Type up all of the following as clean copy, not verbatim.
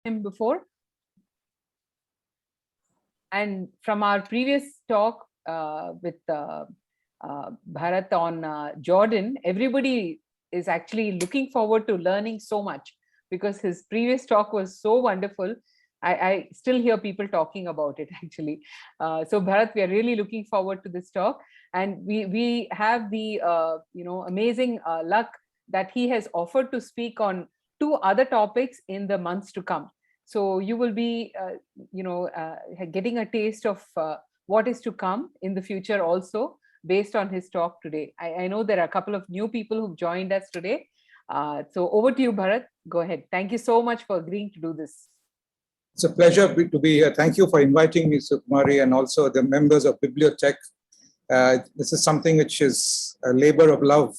him before. And from our previous talk with Bharat on Jordan, everybody is actually looking forward to learning so much, because his previous talk was so wonderful. I still hear people talking about it actually. So Bharat, we are really looking forward to this talk, and we have the amazing luck that he has offered to speak on 2 other topics in the months to come. So you will be getting a taste of what is to come in the future also, based on his talk today. I know there are a couple of new people who've joined us today. So over to you, Bharat. Go ahead. Thank you so much for agreeing to do this. It's a pleasure to be here. Thank you for inviting me, Sukumari, and also the members of BIBLIOTAKS. This is something which is a labor of love.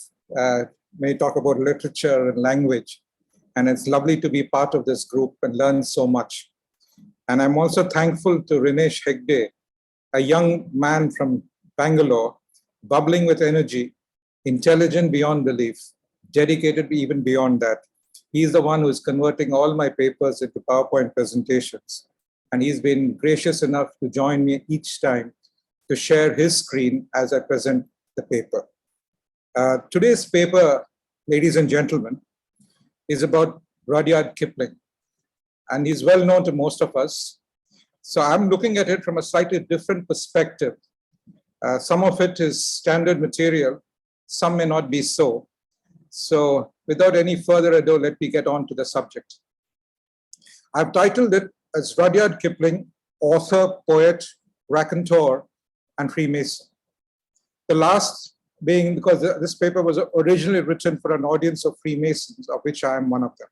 May talk about literature and language. And it's lovely to be part of this group and learn so much. And I'm also thankful to Rinesh Hegde, a young man from Bangalore, bubbling with energy, intelligent beyond belief, dedicated even beyond that. He's the one who is converting all my papers into PowerPoint presentations. And he's been gracious enough to join me each time to share his screen as I present the paper. Today's paper, ladies and gentlemen, is about Rudyard Kipling. And he's well known to most of us. So I'm looking at it from a slightly different perspective. Some of it is standard material, some may not be so. So without any further ado, let me get on to the subject. I've titled it as Rudyard Kipling, author, poet, raconteur, and Freemason. The last being because this paper was originally written for an audience of Freemasons, of which I am one of them.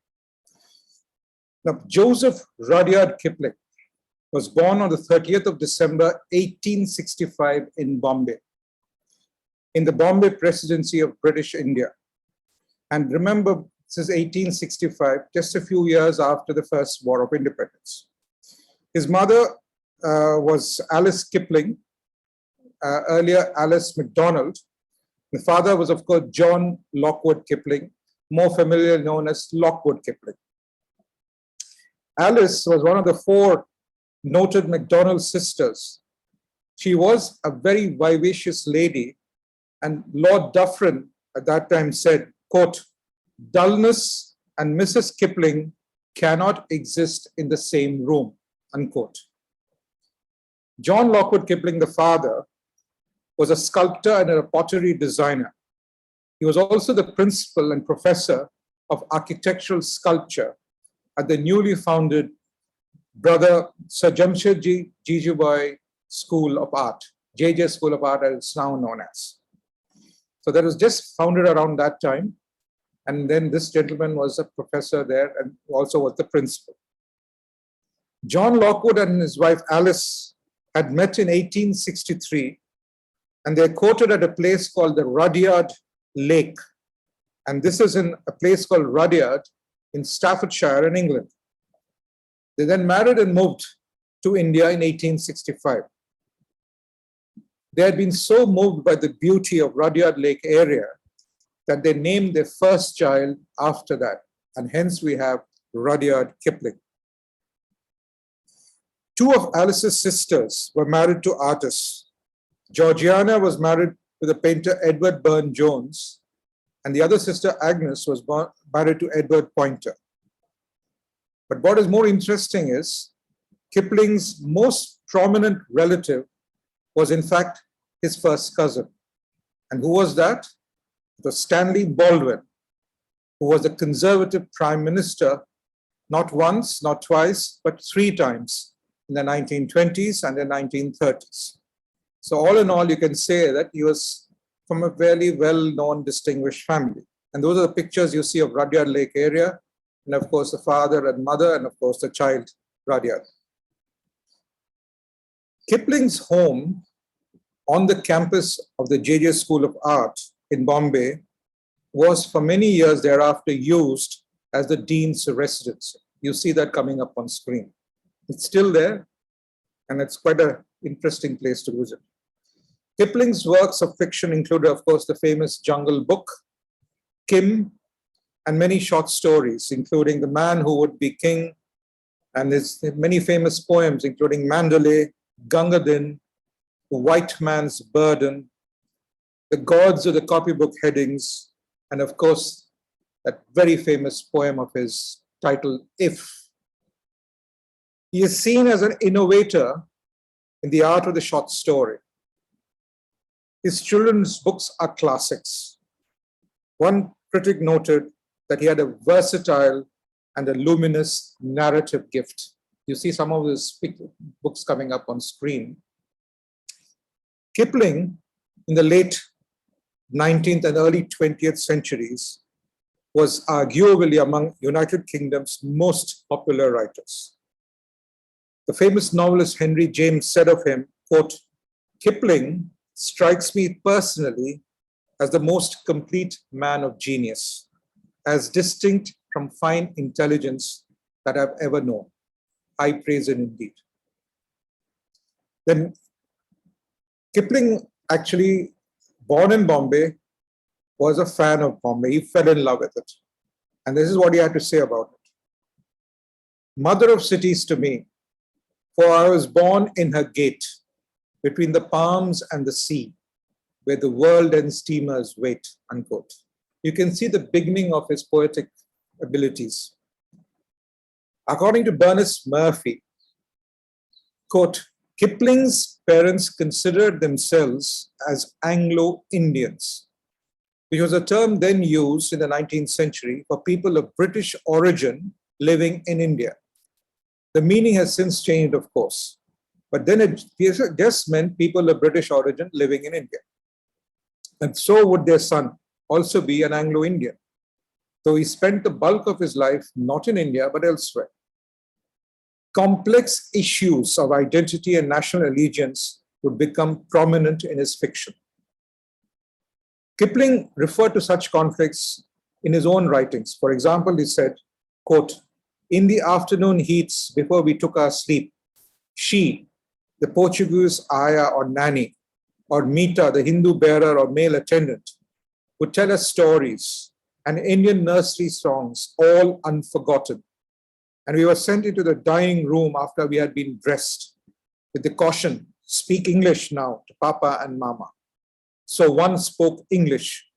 Now, Joseph Rudyard Kipling was born on the 30th of December, 1865 in Bombay, in the Bombay Presidency of British India. And remember, this is 1865, just a few years after the First War of Independence. His mother was Alice Kipling, earlier Alice MacDonald. The father was, of course, John Lockwood Kipling, more familiarly known as Lockwood Kipling. Alice was one of the 4 noted MacDonald sisters. She was a very vivacious lady, and Lord Dufferin at that time said, quote, "Dullness and Mrs. Kipling cannot exist in the same room," unquote. John Lockwood Kipling, the father, was a sculptor and a pottery designer. He was also the principal and professor of architectural sculpture at the newly founded Brother Sir Jamshedji Jijubai School of Art, JJ School of Art, as it's now known as. So that was just founded around that time. And then this gentleman was a professor there and also was the principal. John Lockwood and his wife Alice had met in 1863, and they're quoted at a place called the Rudyard Lake. And this is in a place called Rudyard in Staffordshire in England. They then married and moved to India in 1865. They had been so moved by the beauty of Rudyard Lake area that they named their first child after that. And hence we have Rudyard Kipling. 2 of Alice's sisters were married to artists. Georgiana was married to the painter Edward Burne-Jones, and the other sister, Agnes, was married to Edward Poynter. But what is more interesting is Kipling's most prominent relative was in fact his first cousin. And who was that? It was Stanley Baldwin, who was the Conservative Prime Minister, not once, not twice, but 3 times in the 1920s and the 1930s. So all in all, you can say that he was from a very well-known, distinguished family. And those are the pictures you see of Rudyard Lake area, and of course the father and mother, and of course the child, Rudyard. Kipling's home on the campus of the JJ School of Art in Bombay was for many years thereafter used as the Dean's residence. You see that coming up on screen. It's still there, and it's quite an interesting place to visit. Kipling's works of fiction included, of course, the famous Jungle Book, Kim, and many short stories, including The Man Who Would Be King, And there's many famous poems, including Mandalay, Gangadin, The White Man's Burden, The Gods of the Copybook Headings, and of course, that very famous poem of his titled If. He is seen as an innovator in the art of the short story. His children's books are classics. One critic noted that he had a versatile and a luminous narrative gift. You see some of his books coming up on screen. Kipling, in the late 19th and early 20th centuries, was arguably among United Kingdom's most popular writers. The famous novelist Henry James said of him, quote, "Kipling strikes me personally as the most complete man of genius, as distinct from fine intelligence that I've ever known. High praise and indeed." Then Kipling, actually born in Bombay, was a fan of Bombay. He fell in love with it. And this is what he had to say about it. "Mother of cities to me, for I was born in her gate, between the palms and the sea, where the world and steamers wait," unquote. You can see the beginning of his poetic abilities. According to Bernice Murphy, quote, "Kipling's parents considered themselves as Anglo Indians, which was a term then used in the 19th century for people of British origin living in India. The meaning has since changed, of course, but then it just meant people of British origin living in India. And so would their son also be an Anglo Indian, though he spent the bulk of his life not in India but elsewhere. Complex issues of identity and national allegiance would become prominent in his fiction. Kipling referred to such conflicts in his own writings. For example, he said, quote, "In the afternoon heats before we took our sleep, she, the Portuguese ayah or nanny, or Mita, the Hindu bearer or male attendant, would tell us stories and Indian nursery songs, all unforgotten. And we were sent into the dining room after we had been dressed with the caution, speak English now to Papa and Mama. So one spoke English,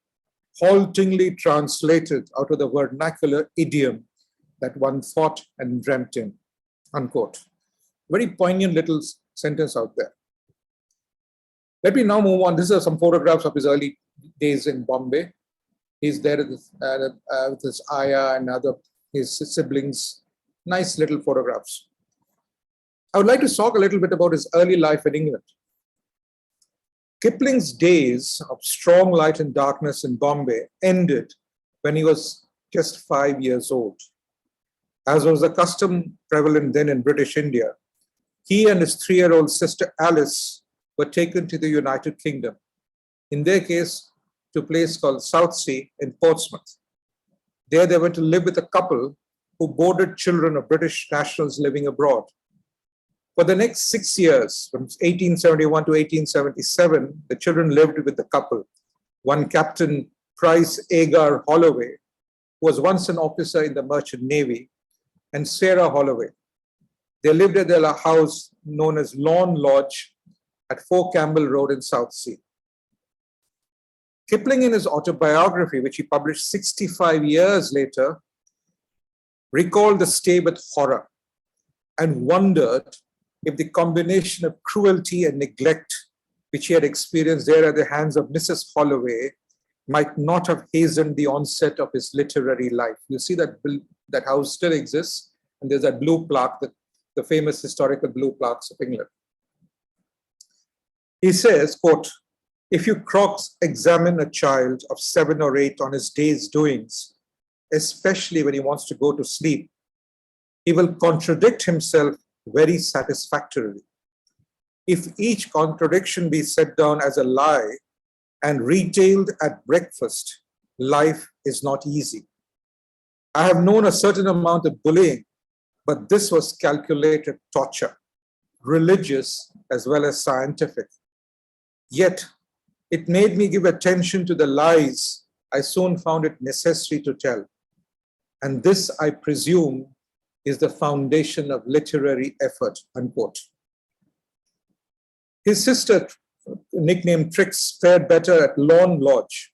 haltingly translated out of the vernacular idiom that one thought and dreamt in," unquote. Very poignant little sentence out there. Let me now move on. These are some photographs of his early days in Bombay. He's there with his ayah and his siblings. Nice little photographs. I would like to talk a little bit about his early life in England. Kipling's days of strong light and darkness in Bombay ended when he was just 5 years old. As was the custom prevalent then in British India, he and his 3-year-old sister Alice were taken to the United Kingdom, in their case, to a place called Southsea in Portsmouth. There they went to live with a couple who boarded children of British nationals living abroad. For the next 6 years, from 1871 to 1877, the children lived with the couple. One Captain Price Agar Holloway, who was once an officer in the Merchant Navy, and Sarah Holloway. They lived at their house known as Lawn Lodge at 4 Campbell Road in Southsea. Kipling, in his autobiography, which he published 65 years later, recalled the stay with horror and wondered if the combination of cruelty and neglect which he had experienced there at the hands of Mrs. Holloway might not have hastened the onset of his literary life. You see that house still exists, and there's that blue plaque, the famous historical blue plaques of England. He says, quote, "If you cross-examine a child of 7 or 8 on his day's doings, especially when he wants to go to sleep, he will contradict himself very satisfactorily. If each contradiction be set down as a lie and retailed at breakfast, life is not easy. I have known a certain amount of bullying, but this was calculated torture, religious as well as scientific. Yet it made me give attention to the lies I soon found it necessary to tell. And this, I presume, is the foundation of literary effort, unquote. His sister, nicknamed Trix, fared better at Lawn Lodge.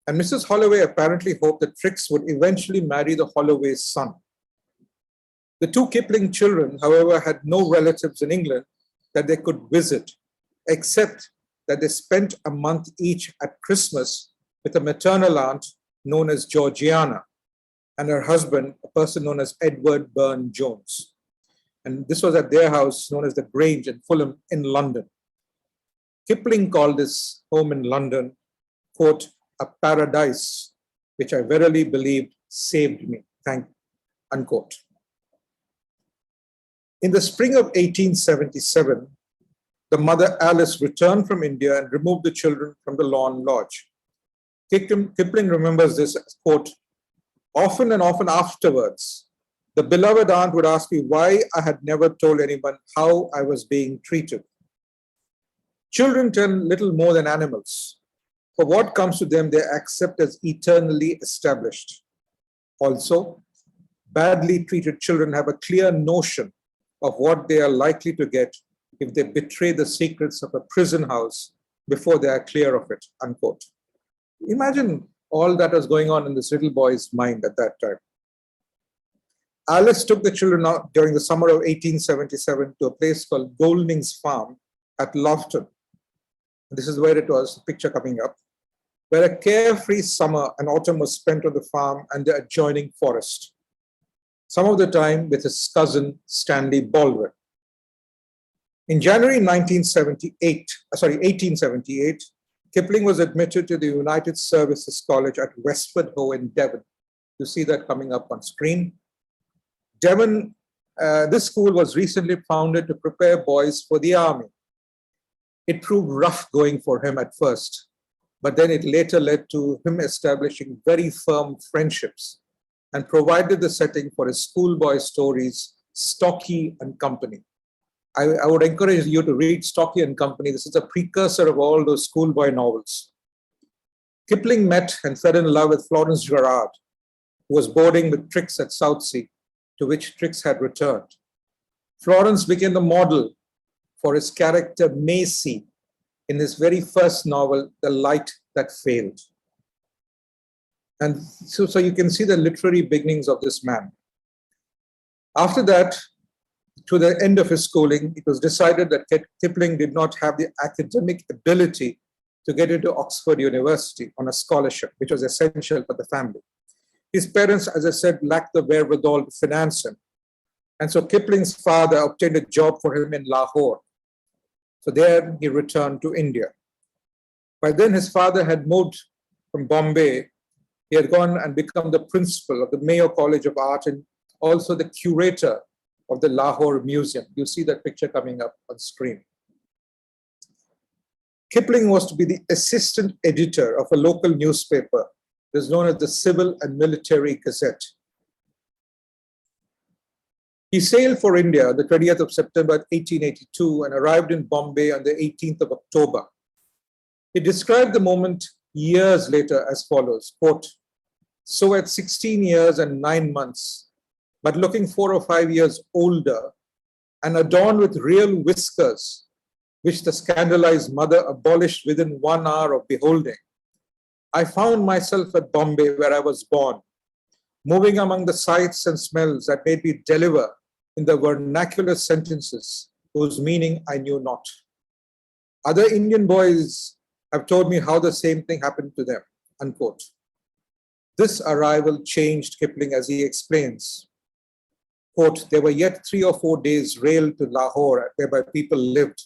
And Mrs. Holloway apparently hoped that Trix would eventually marry the Holloway's son. The two Kipling children, however, had no relatives in England that they could visit, except that they spent a month each at Christmas with a maternal aunt known as Georgiana and her husband, a person known as Edward Burne-Jones. And this was at their house known as the Grange in Fulham in London. Kipling called this home in London, quote, a paradise, which I verily believed saved me, unquote. In the spring of 1877, the mother Alice returned from India and removed the children from the Lawn Lodge. Kipling remembers this as, quote, often and often afterwards, the beloved aunt would ask me why I had never told anyone how I was being treated. Children tell little more than animals. For what comes to them, they accept as eternally established. Also, badly treated children have a clear notion of what they are likely to get if they betray the secrets of a prison house before they are clear of it, unquote. Imagine all that was going on in this little boy's mind at that time. Alice took the children out during the summer of 1877 to a place called Goldings Farm at Loughton. This is where it was, the picture coming up, where a carefree summer and autumn was spent on the farm and the adjoining forest. Some of the time with his cousin, Stanley Baldwin. In January 1878, Kipling was admitted to the United Services College at Westford Ho in Devon. You see that coming up on screen. Devon, this school was recently founded to prepare boys for the army. It proved rough going for him at first, but then it later led to him establishing very firm friendships and provided the setting for his schoolboy stories, Stocky and Company. I would encourage you to read Stocky and Company. This is a precursor of all those schoolboy novels. Kipling met and fell in love with Florence Gerard, who was boarding with Trix at Southsea, to which Trix had returned. Florence became the model for his character Macy in his very first novel, The Light That Failed. And so you can see the literary beginnings of this man. After that, to the end of his schooling, it was decided that Kipling did not have the academic ability to get into Oxford University on a scholarship, which was essential for the family. His parents, as I said, lacked the wherewithal to finance him. And so Kipling's father obtained a job for him in Lahore. So there he returned to India. By then his father had moved from Bombay. He had gone and become the principal of the Mayo College of Art and also the curator of the Lahore Museum. You see that picture coming up on screen. Kipling was to be the assistant editor of a local newspaper. It is known as the Civil and Military Gazette. He sailed for India the 20th of September 1882 and arrived in Bombay on the 18th of October. He described the moment years later as follows, quote, so at 16 years and 9 months, but looking 4 or 5 years older and adorned with real whiskers, which the scandalized mother abolished within 1 hour of beholding, I found myself at Bombay, where I was born, moving among the sights and smells that made me deliver in the vernacular sentences whose meaning I knew not. Other Indian boys have told me how the same thing happened to them, unquote. This arrival changed Kipling as he explains. Quote, there were yet 3 or 4 days rail to Lahore, whereby people lived.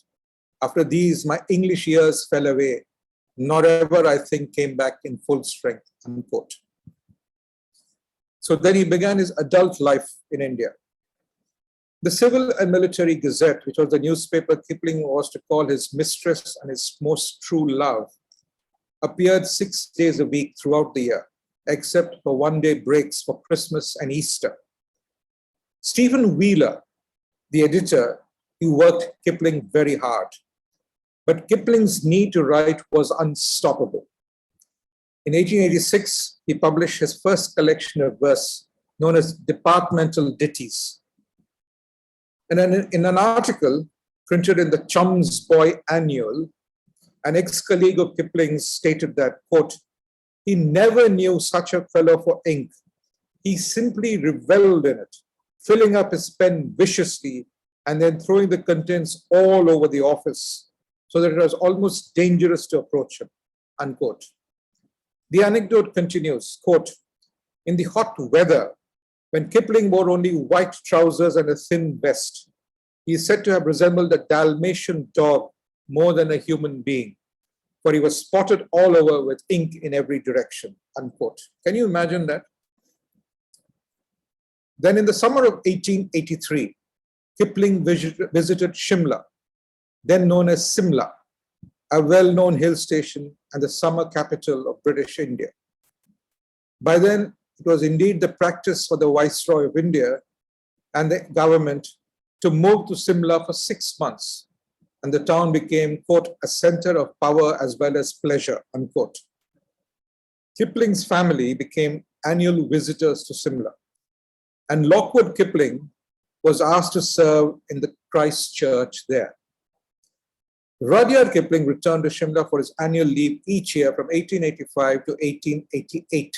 After these, my English years fell away, nor ever, I think, came back in full strength, unquote. So then he began his adult life in India. The Civil and Military Gazette, which was the newspaper Kipling was to call his mistress and his most true love, appeared 6 days a week throughout the year, except for one-day breaks for Christmas and Easter. Stephen Wheeler, the editor, he worked Kipling very hard. But Kipling's need to write was unstoppable. In 1886, he published his first collection of verse known as departmental ditties. And then in an article printed in the Chum's Boy Annual, an ex-colleague of Kipling's stated that, quote, he never knew such a fellow for ink. He simply reveled in it, filling up his pen viciously and then throwing the contents all over the office so that it was almost dangerous to approach him, unquote. The anecdote continues, quote, in the hot weather, when Kipling wore only white trousers and a thin vest, he is said to have resembled a Dalmatian dog more than a human being, for he was spotted all over with ink in every direction, unquote. Can you imagine that? Then in the summer of 1883, Kipling visited Shimla, then known as Simla, a well-known hill station and the summer capital of British India. By then, it was indeed the practice for the Viceroy of India and the government to move to Simla for 6 months, and the town became, quote, a center of power as well as pleasure, unquote. Kipling's family became annual visitors to Simla, and Lockwood Kipling was asked to serve in the Christ Church there. Rudyard Kipling returned to Shimla for his annual leave each year from 1885 to 1888,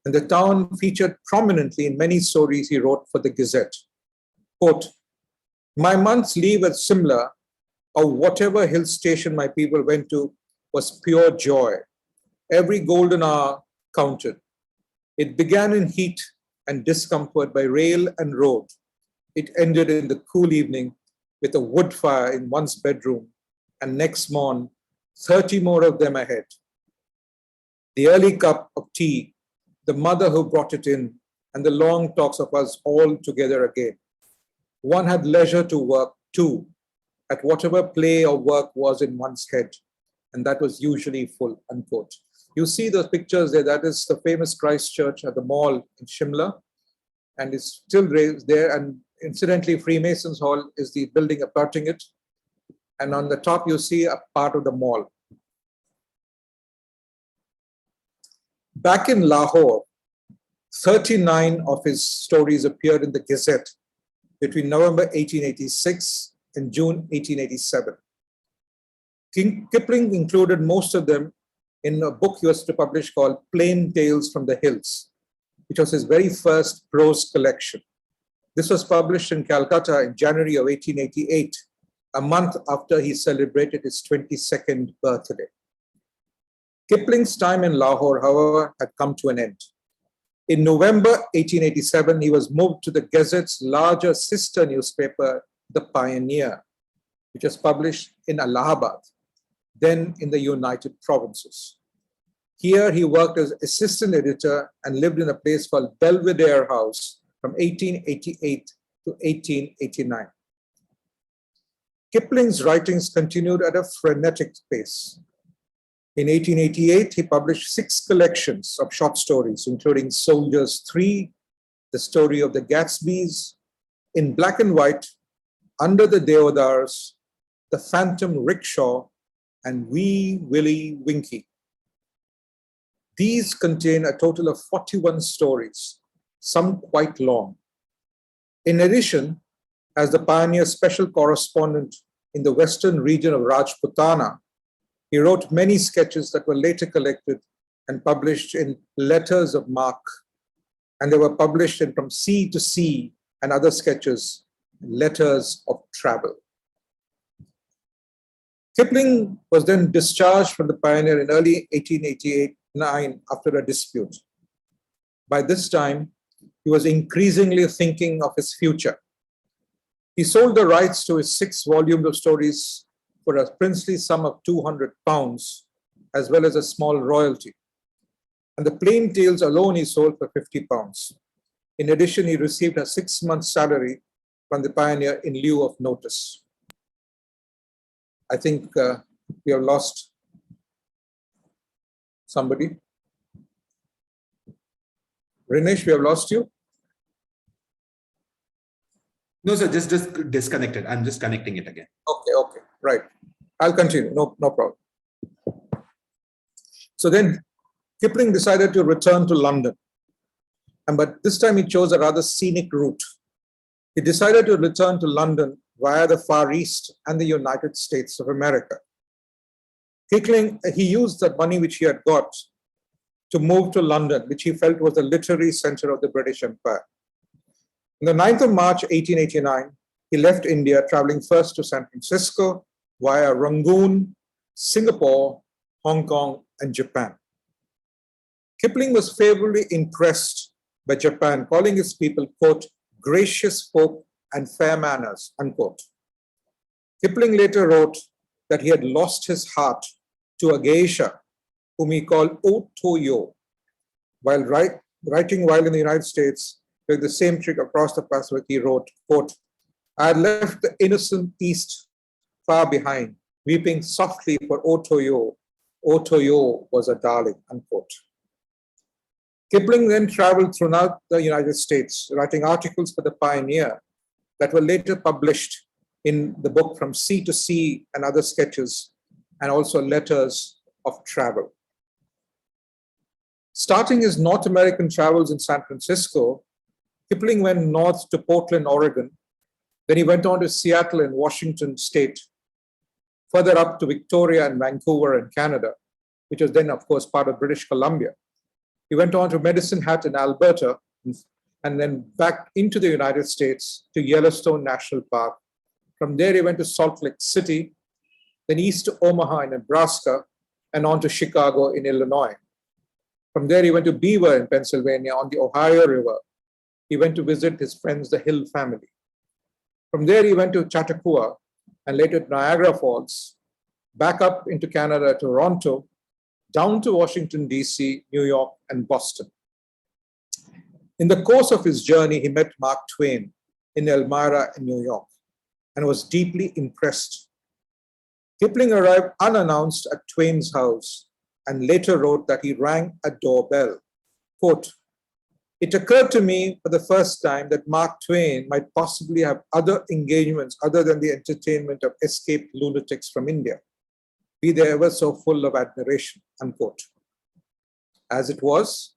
and the town featured prominently in many stories he wrote for the Gazette. Quote, my month's leave at Shimla, or whatever hill station my people went to, was pure joy. Every golden hour counted. It began in heat and discomfort by rail and road. It ended in the cool evening with a wood fire in one's bedroom, and next morn, 30 more of them ahead. The early cup of tea, the mother who brought it in, and the long talks of us all together again. One had leisure to work too, at whatever play or work was in one's head, and that was usually full, unquote. You see those pictures there, that is the famous Christ Church at the mall in Shimla, and it's still raised there, and incidentally, Freemasons Hall is the building abutting it, and on the top you see a part of the mall. Back in Lahore, 39 of his stories appeared in the Gazette between November 1886 and June 1887. Kipling included most of them in a book he was to publish called Plain Tales from the Hills, which was his very first prose collection. This was published in Calcutta in January of 1888, a month after he celebrated his 22nd birthday. Kipling's time in Lahore, however, had come to an end. In November 1887, he was moved to the Gazette's larger sister newspaper, The Pioneer, which was published in Allahabad, then in the United Provinces. Here he worked as assistant editor and lived in a place called Belvedere House from 1888 to 1889. Kipling's writings continued at a frenetic pace. In 1888, he published 6 collections of short stories, including Soldiers 3, The Story of the Gatsbys, In Black and White, Under the Deodars, The Phantom Rickshaw, and Wee Willie Winkie. These contain a total of 41 stories, some quite long. In addition, as the Pioneer special correspondent in the western region of Rajputana, he wrote many sketches that were later collected and published in Letters of Mark, and they were published in From Sea to Sea and other sketches, Letters of Travel. Kipling was then discharged from the Pioneer in early 1889 after a dispute. By this time, he was increasingly thinking of his future. He sold the rights to his 6 volumes of stories for a princely sum of £200, as well as a small royalty. And the Plain Tales alone he sold for £50. In addition, he received a 6-month salary from the Pioneer in lieu of notice. I think we have lost somebody. Rinesh, we have lost you? No, sir, just disconnected. I'm just connecting it again. Okay, right. I'll continue, no problem. So then Kipling decided to return to London. But this time he chose a rather scenic route. He decided to return to London via the Far East and the United States of America. Kipling, he used the money which he had got to move to London, which he felt was the literary center of the British Empire. On the 9th of March, 1889, he left India, traveling first to San Francisco via Rangoon, Singapore, Hong Kong, and Japan. Kipling was favorably impressed by Japan, calling his people, quote, gracious folk and fair manners, unquote. Kipling later wrote that he had lost his heart to a geisha, whom he called Otoyo, while writing while in the United States, with the same trick across the Pacific, he wrote, quote, I had left the innocent East far behind, weeping softly for Otoyo. Otoyo was a darling, unquote. Kipling then traveled throughout the United States, writing articles for the Pioneer that were later published in the book From Sea to Sea and other sketches, and also letters of travel. Starting his North American travels in San Francisco, Kipling went north to Portland, Oregon. Then he went on to Seattle in Washington State, further up to Victoria and Vancouver in Canada, which was then, of course, part of British Columbia. He went on to Medicine Hat in Alberta, and then back into the United States to Yellowstone National Park. From there, he went to Salt Lake City, then east to Omaha in Nebraska, and on to Chicago in Illinois. From there, he went to Beaver in Pennsylvania on the Ohio River. He went to visit his friends, the Hill family. From there, he went to Chautauqua and later to Niagara Falls, back up into Canada, Toronto, down to Washington, D.C., New York, and Boston. In the course of his journey, he met Mark Twain in Elmira in New York and was deeply impressed. Kipling arrived unannounced at Twain's house and later wrote that he rang a doorbell. Quote, it occurred to me for the first time that Mark Twain might possibly have other engagements other than the entertainment of escaped lunatics from India, be they ever so full of admiration, unquote. As it was,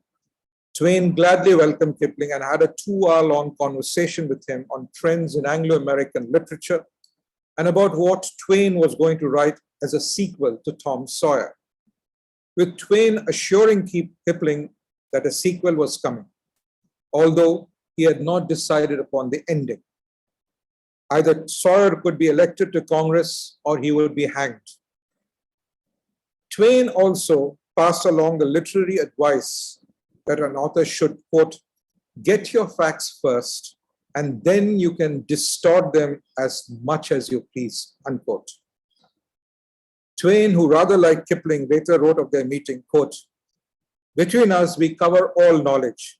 Twain gladly welcomed Kipling and had a 2-hour-long conversation with him on trends in Anglo-American literature and about what Twain was going to write as a sequel to Tom Sawyer, with Twain assuring Kipling that a sequel was coming, although he had not decided upon the ending. Either Sawyer could be elected to Congress or he would be hanged. Twain also passed along the literary advice that an author should, quote, get your facts first, and then you can distort them as much as you please, unquote. Twain, who rather like Kipling, later wrote of their meeting, quote, between us, we cover all knowledge.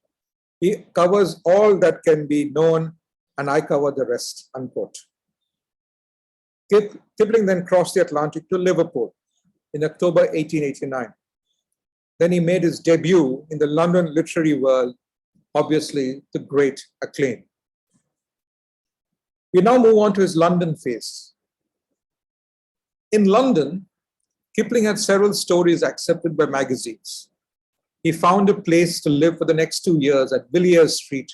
He covers all that can be known, and I cover the rest, unquote. Kipling then crossed the Atlantic to Liverpool in October 1889. Then he made his debut in the London literary world, obviously to great acclaim. We now move on to his London phase. In London, Kipling had several stories accepted by magazines. He found a place to live for the next 2 years at Villiers Street,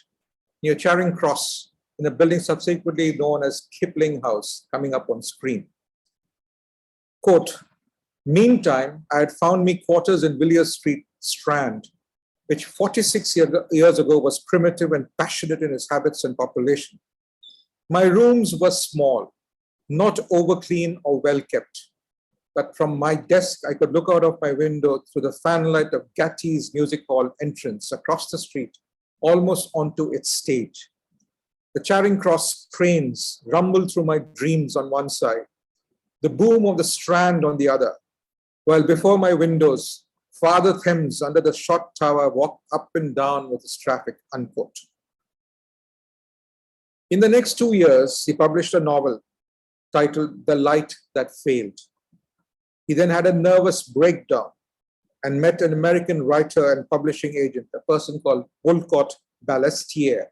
near Charing Cross, in a building subsequently known as Kipling House, coming up on screen. Quote, meantime, I had found me quarters in Villiers Street, Strand, which 46 years ago was primitive and passionate in its habits and population. My rooms were small, not over-clean or well-kept, but from my desk, I could look out of my window through the fanlight of Gatti's Music Hall entrance across the street, almost onto its stage. The Charing Cross trains rumbled through my dreams on one side, the boom of the Strand on the other, while before my windows, Father Thames under the shot tower walked up and down with its traffic, unquote. In the next 2 years, he published a novel titled The Light That Failed. He then had a nervous breakdown and met an American writer and publishing agent, a person called Wolcott Ballestier,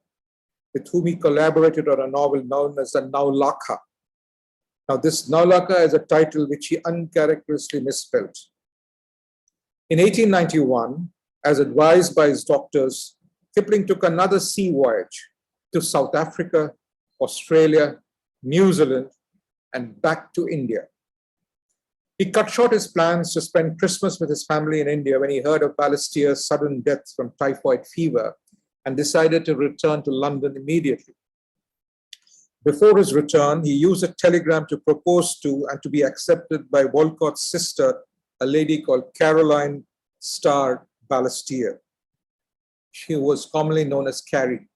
with whom he collaborated on a novel known as the Naulaka. Now, this Naulaka is a title which he uncharacteristically misspelled. In 1891, as advised by his doctors, Kipling took another sea voyage to South Africa, Australia, New Zealand, and back to India. He cut short his plans to spend Christmas with his family in India when he heard of Balestier's sudden death from typhoid fever and decided to return to London immediately. Before his return, he used a telegram to propose to and to be accepted by Walcott's sister, a lady called Caroline Starr Balestier. She was commonly known as Carrie,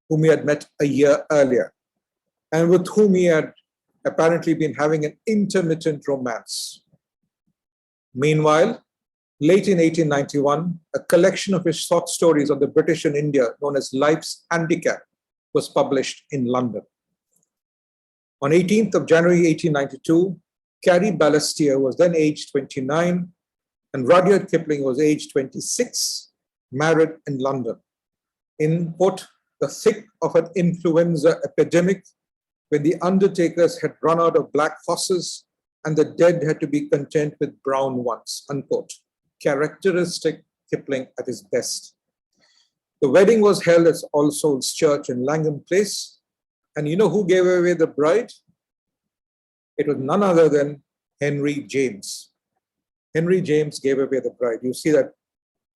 whom he had met a year earlier, and with whom he had apparently been having an intermittent romance. Meanwhile, late in 1891, a collection of his short stories on the British in India, known as Life's Handicap, was published in London. On 18th of January 1892, Carrie Balestier was then aged 29, and Rudyard Kipling was aged 26, married in London. In, quote, the thick of an influenza epidemic, when the undertakers had run out of black horses and the dead had to be content with brown ones, unquote. Characteristic Kipling at his best. The wedding was held at All Souls Church in Langham Place. And you know who gave away the bride? It was none other than Henry James. Henry James gave away the bride. You see that.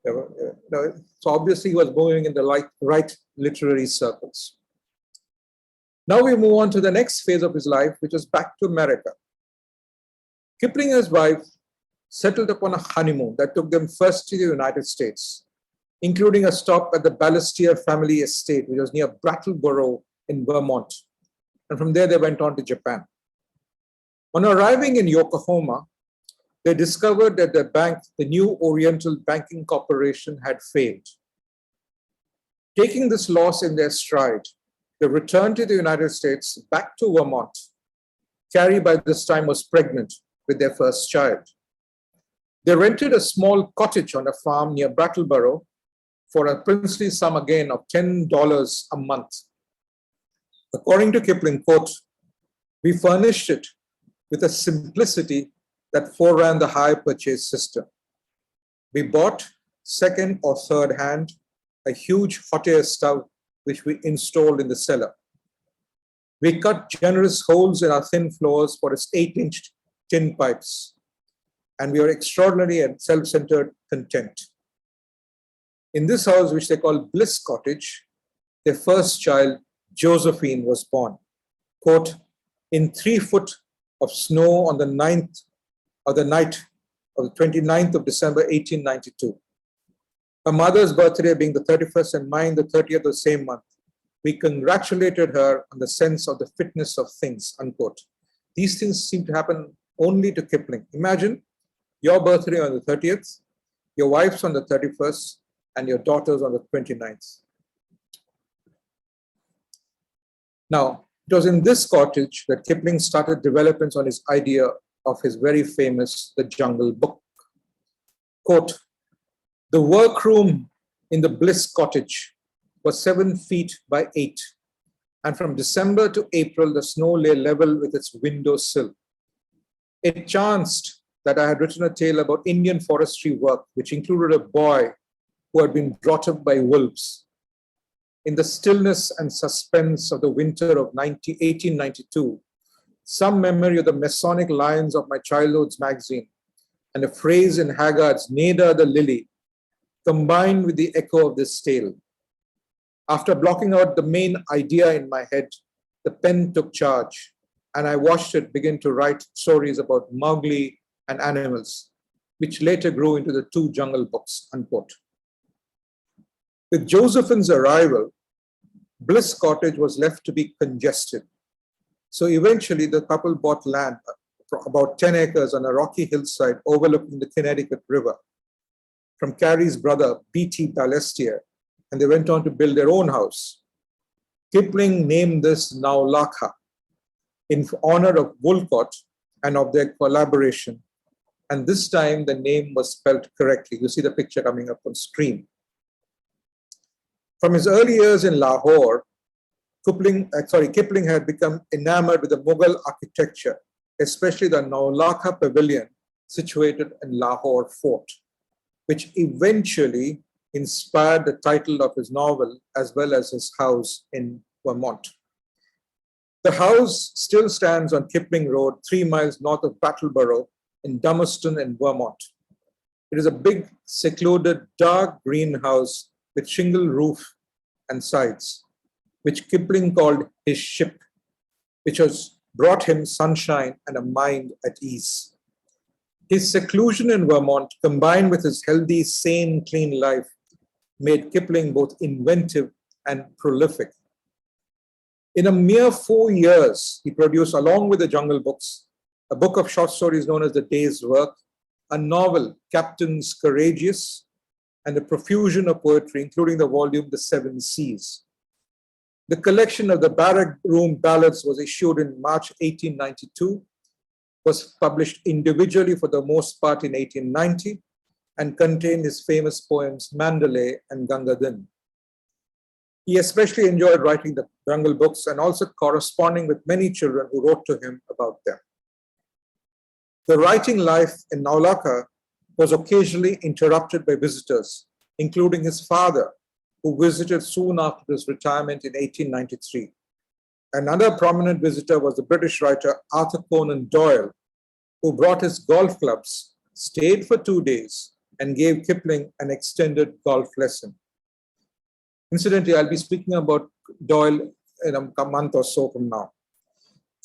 So obviously he was moving in the right literary circles. Now we move on to the next phase of his life, which is back to America. Kipling and his wife settled upon a honeymoon that took them first to the United States, including a stop at the Balestier family estate, which was near Brattleboro in Vermont. And from there, they went on to Japan. On arriving in Yokohama, they discovered that the bank, the New Oriental Banking Corporation, had failed. Taking this loss in their stride, they returned to the United States, back to Vermont. Carrie, by this time, was pregnant with their first child. They rented a small cottage on a farm near Brattleboro for a princely sum again of $10 a month. According to Kipling, quote, we furnished it with a simplicity that foreran the hire purchase system. We bought second or third hand a huge hot air stove which we installed in the cellar. We cut generous holes in our thin floors for its 8-inch tin pipes, and we were extraordinary and self-centered content. In this house, which they call Bliss Cottage, their first child, Josephine, was born. Quote, in 3 foot of snow on the night of the 29th of December, 1892. Her mother's birthday being the 31st and mine the 30th of the same month. We congratulated her on the sense of the fitness of things, unquote. These things seem to happen only to Kipling. Imagine your birthday on the 30th, your wife's on the 31st, and your daughter's on the 29th. Now, it was in this cottage that Kipling started developments on his idea of his very famous The Jungle Book. Quote, the workroom in the Bliss Cottage was 7 feet by 8, and from December to April, the snow lay level with its windowsill. It chanced that I had written a tale about Indian forestry work, which included a boy who had been brought up by wolves. In the stillness and suspense of the winter of 1892, some memory of the Masonic lines of my childhood's magazine and a phrase in Haggard's Nada the Lily combined with the echo of this tale. After blocking out the main idea in my head, the pen took charge, and I watched it begin to write stories about Mowgli and animals, which later grew into the 2 Jungle Books, unquote. With Josephine's arrival, Bliss Cottage was left to be congested. So eventually the couple bought land for about 10 acres on a rocky hillside overlooking the Connecticut River from Carrie's brother, B.T. Balestier, and they went on to build their own house. Kipling named this Naulakha in honor of Wolcott and of their collaboration. And this time the name was spelled correctly. You see the picture coming up on screen. From his early years in Lahore, Kipling had become enamored with the Mughal architecture, especially the Naulakha Pavilion situated in Lahore Fort, which eventually inspired the title of his novel as well as his house in Vermont. The house still stands on Kipling Road, 3 miles north of Brattleboro in Dummerston in Vermont. It is a big, secluded, dark green house with shingle roof and sides, which Kipling called his ship, which has brought him sunshine and a mind at ease. His seclusion in Vermont, combined with his healthy, sane, clean life, made Kipling both inventive and prolific. In a mere 4 years, he produced, along with the Jungle Books, a book of short stories known as The Day's Work, a novel, Captains Courageous, and a profusion of poetry, including the volume The Seven Seas. The collection of the Barrack Room Ballads was issued in March 1892, was published individually for the most part in 1890, and contained his famous poems Mandalay and Gangadin. He especially enjoyed writing the Jungle Books and also corresponding with many children who wrote to him about them. The writing life in Naulaka was occasionally interrupted by visitors, including his father, who visited soon after his retirement in 1893. Another prominent visitor was the British writer Arthur Conan Doyle, who brought his golf clubs, stayed for 2 days, and gave Kipling an extended golf lesson. Incidentally, I'll be speaking about Doyle in a month or so from now.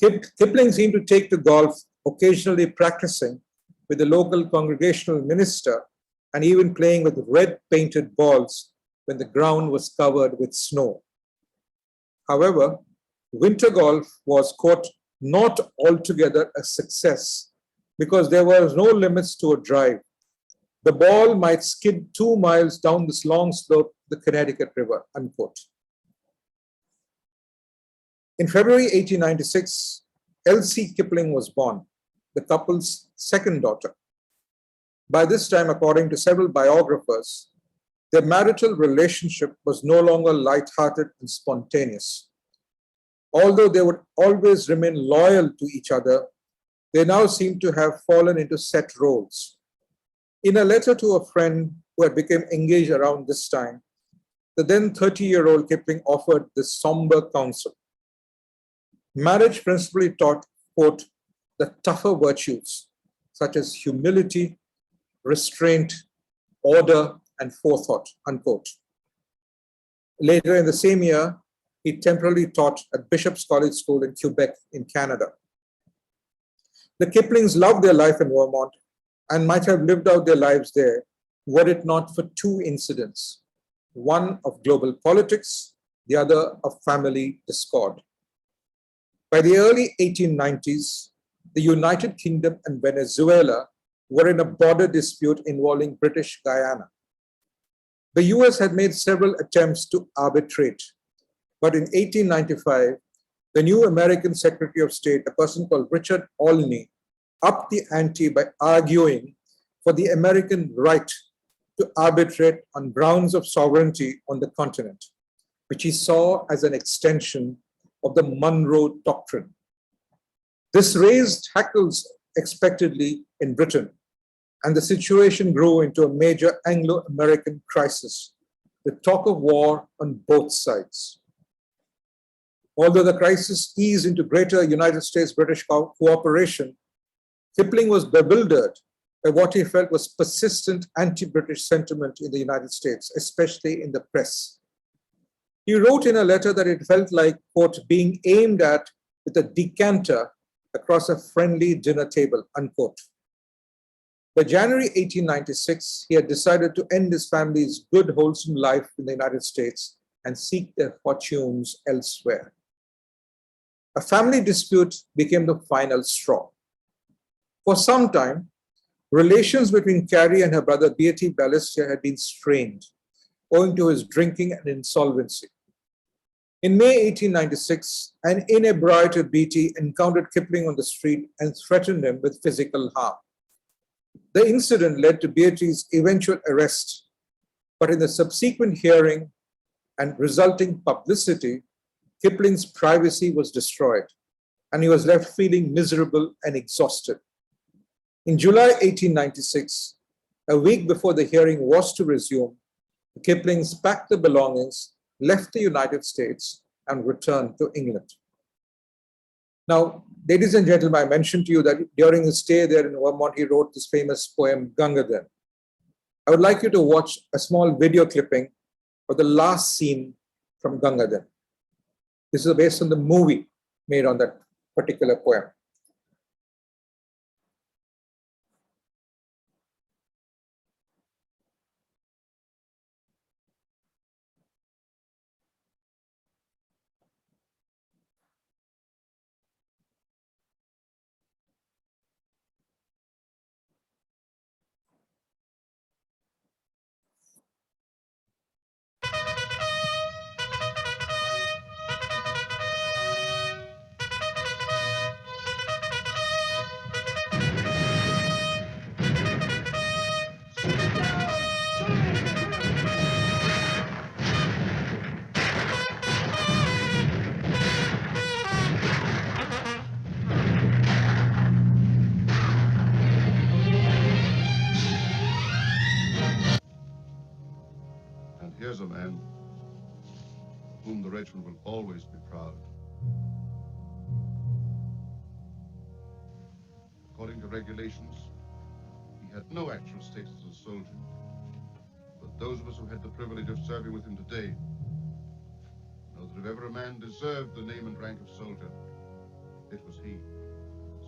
Kipling seemed to take to golf, occasionally practicing with the local congregational minister and even playing with red painted balls when the ground was covered with snow. However, winter golf was, quote, not altogether a success because there were no limits to a drive. The ball might skid 2 miles down this long slope of the Connecticut River, unquote. In February 1896, Elsie Kipling was born, the couple's second daughter. By this time, according to several biographers, their marital relationship was no longer light-hearted and spontaneous. Although they would always remain loyal to each other, they now seem to have fallen into set roles. In a letter to a friend who had become engaged around this time, the then 30-year-old Kipling offered this somber counsel. Marriage principally taught, quote, the tougher virtues, such as humility, restraint, order, and forethought, unquote. Later in the same year, he temporarily taught at Bishop's College School in Quebec in Canada. The Kiplings loved their life in Vermont and might have lived out their lives there were it not for 2 incidents, one of global politics, the other of family discord. By the early 1890s, the United Kingdom and Venezuela were in a border dispute involving British Guyana. The US had made several attempts to arbitrate, but in 1895, the new American Secretary of State, a person called Richard Olney, upped the ante by arguing for the American right to arbitrate on grounds of sovereignty on the continent, which he saw as an extension of the Monroe Doctrine. This raised hackles expectedly in Britain, and the situation grew into a major Anglo-American crisis, with talk of war on both sides. Although the crisis eased into greater United States-British cooperation, Kipling was bewildered by what he felt was persistent anti-British sentiment in the United States, especially in the press. He wrote in a letter that it felt like, quote, being aimed at with a decanter across a friendly dinner table, unquote. By January 1896, he had decided to end his family's good, wholesome life in the United States and seek their fortunes elsewhere. A family dispute became the final straw. For some time, relations between Carrie and her brother Beatty Balestier had been strained, owing to his drinking and insolvency. In May 1896, an inebriated Beatty encountered Kipling on the street and threatened him with physical harm. The incident led to Beatty's eventual arrest, but in the subsequent hearing and resulting publicity, Kipling's privacy was destroyed, and he was left feeling miserable and exhausted. In July 1896, a week before the hearing was to resume, The Kiplings packed their belongings, left the United States, and returned to England. Now, ladies and gentlemen, I mentioned to you that during his stay there in Vermont, he wrote this famous poem, Gangadhar. I would like you to watch a small video clipping of the last scene from Gangadhar. This is based on the movie made on that particular poem. Here's a man of whom the regiment will always be proud. According to regulations, he had no actual status as a soldier. But those of us who had the privilege of serving with him today know that if ever a man deserved the name and rank of soldier, it was he.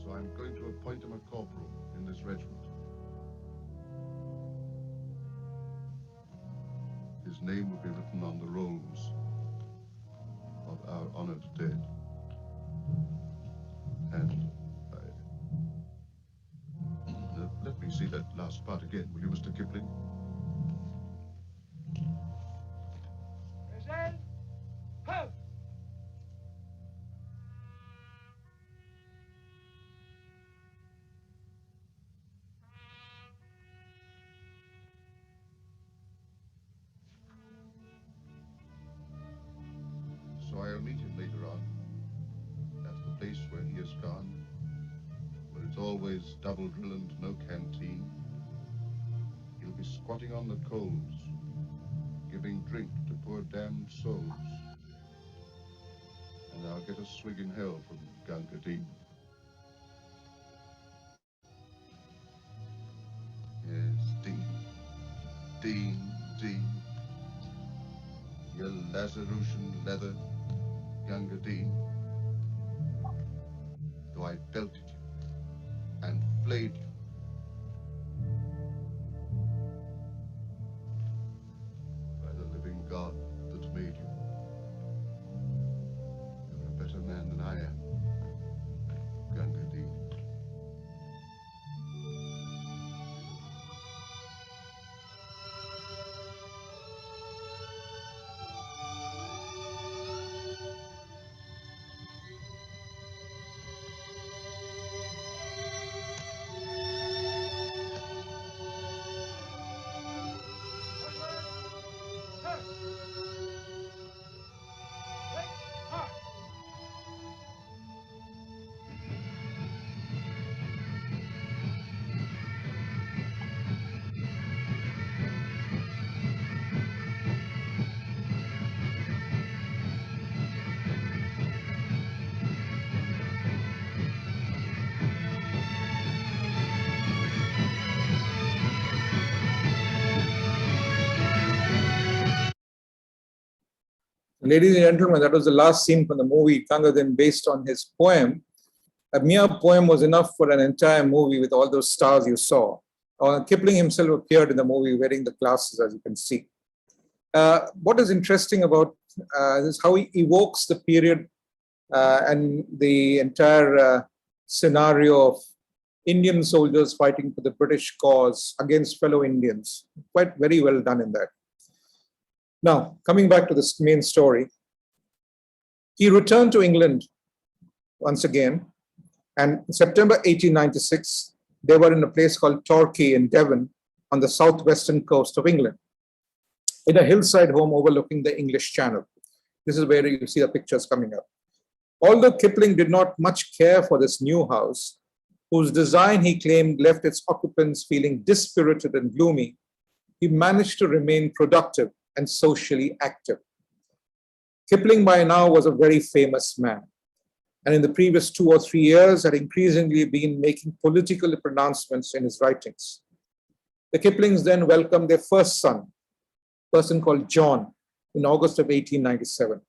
So I'm going to appoint him a corporal in this regiment. His name will be written on the rolls of our honored dead. And let me see that last part again, will you, Mr. Kipling? Present. Ho! So I'll meet him later on at the place where he has gone, where it's always double drill and no canteen. He'll be squatting on the coals, giving drink to poor damned souls. And I'll get a swig in hell from Gunga Din. Yes, Dean, Dean, Dean. Your Lazarusian leather, Gunga Din. Though I belted you and flayed you. By the living God that made you. You're a better man than I am, Gunga Din. Ladies and gentlemen, that was the last scene from the movie Gangadhar, based on his poem. A mere poem was enough for an entire movie with all those stars you saw. Kipling himself appeared in the movie wearing the glasses, as you can see. What is interesting about is how he evokes the period and the entire scenario of Indian soldiers fighting for the British cause against fellow Indians. Quite very well done in that. Now, coming back to the main story, he returned to England once again, and in September 1896, they were in a place called Torquay in Devon on the southwestern coast of England, in a hillside home overlooking the English Channel. This is where you see the pictures coming up. Although Kipling did not much care for this new house, whose design he claimed left its occupants feeling dispirited and gloomy, he managed to remain productive and socially active. Kipling by now was a very famous man, and in the previous 2 or 3 years had increasingly been making political pronouncements in his writings. The Kiplings then welcomed their first son, a person called John, in August of 1897.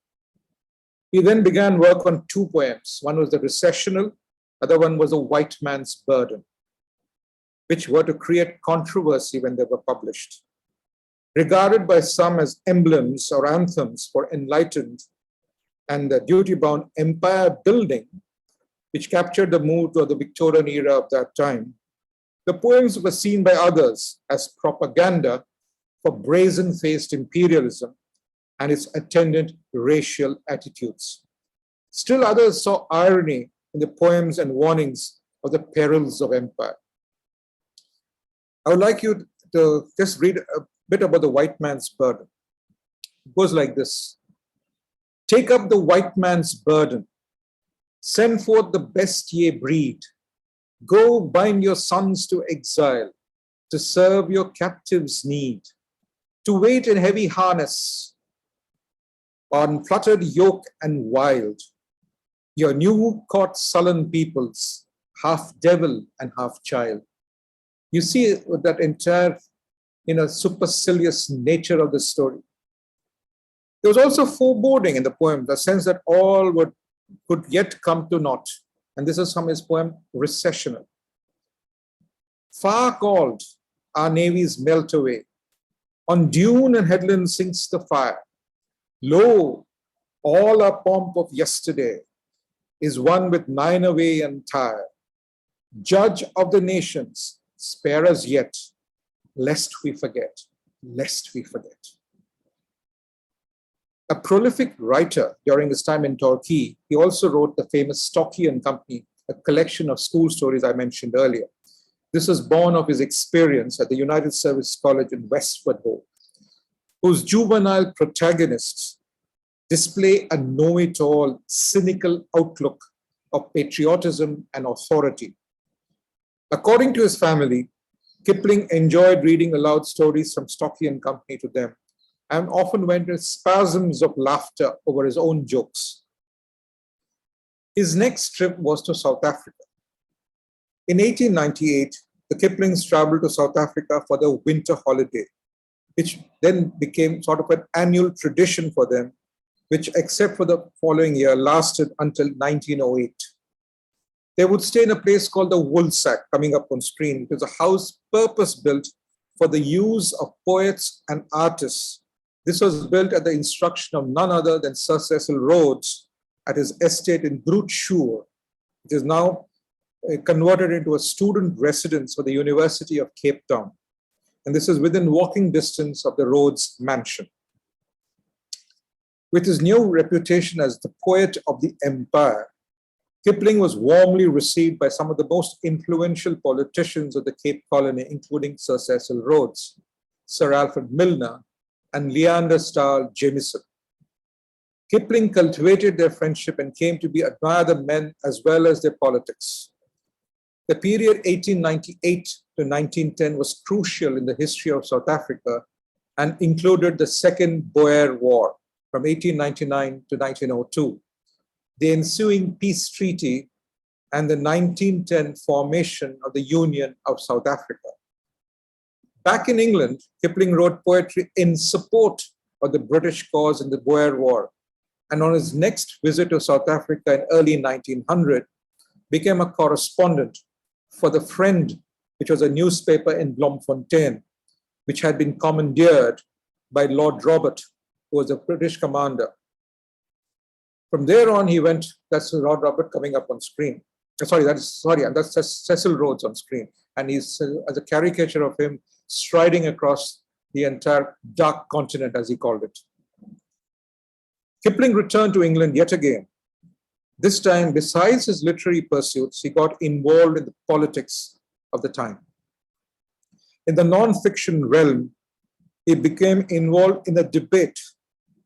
He then began work on 2 poems. One was The Recessional, the other one was A White Man's Burden, which were to create controversy when they were published. Regarded by some as emblems or anthems for enlightened and the duty-bound empire building, which captured the mood of the Victorian era of that time, the poems were seen by others as propaganda for brazen-faced imperialism and its attendant racial attitudes. Still others saw irony in the poems and warnings of the perils of empire. I would like you to just read a bit about the white man's burden. It goes like this. Take up the white man's burden. Send forth the best ye breed. Go bind your sons to exile, to serve your captives' need, to wait in heavy harness, on fluttered yoke and wild, your new caught sullen peoples, half devil and half child. You see that entire, supercilious nature of the story. There was also foreboding in the poem, the sense that all could yet come to naught. And this is from his poem, Recessional. Far called, our navies melt away. On dune and headland sinks the fire. Lo, all our pomp of yesterday is one with Nineveh and Tyre. Judge of the nations, spare us yet, lest we forget, lest we forget. A prolific writer during his time in Torquay, he also wrote the famous Stocky and Company, a collection of school stories I mentioned earlier. This was born of his experience at the United Service College in Westford Ho, whose juvenile protagonists display a know-it-all, cynical outlook of patriotism and authority. According to his family, Kipling enjoyed reading aloud stories from Stocky and Company to them, and often went into spasms of laughter over his own jokes. His next trip was to South Africa. In 1898, the Kiplings traveled to South Africa for the winter holiday, which then became sort of an annual tradition for them, which, except for the following year, lasted until 1908. They would stay in a place called the Woolsack, coming up on screen. It was a house purpose-built for the use of poets and artists. This was built at the instruction of none other than Sir Cecil Rhodes at his estate in Groot Schuur. It is now converted into a student residence for the University of Cape Town. And this is within walking distance of the Rhodes mansion. With his new reputation as the poet of the empire, Kipling was warmly received by some of the most influential politicians of the Cape Colony, including Sir Cecil Rhodes, Sir Alfred Milner, and Leander Starr Jameson. Kipling cultivated their friendship and came to admire the men as well as their politics. The period 1898 to 1910 was crucial in the history of South Africa and included the Second Boer War from 1899 to 1902, the ensuing peace treaty, and the 1910 formation of the Union of South Africa. Back in England, Kipling wrote poetry in support of the British cause in the Boer War, and on his next visit to South Africa in early 1900, became a correspondent for The Friend, which was a newspaper in Bloemfontein, which had been commandeered by Lord Robert, who was a British commander. From there on, he went, that's Lord Robert coming up on screen. That's Cecil Rhodes on screen. And he's as a caricature of him striding across the entire dark continent, as he called it. Kipling returned to England yet again. This time, besides his literary pursuits, he got involved in the politics of the time. In the non-fiction realm, he became involved in a debate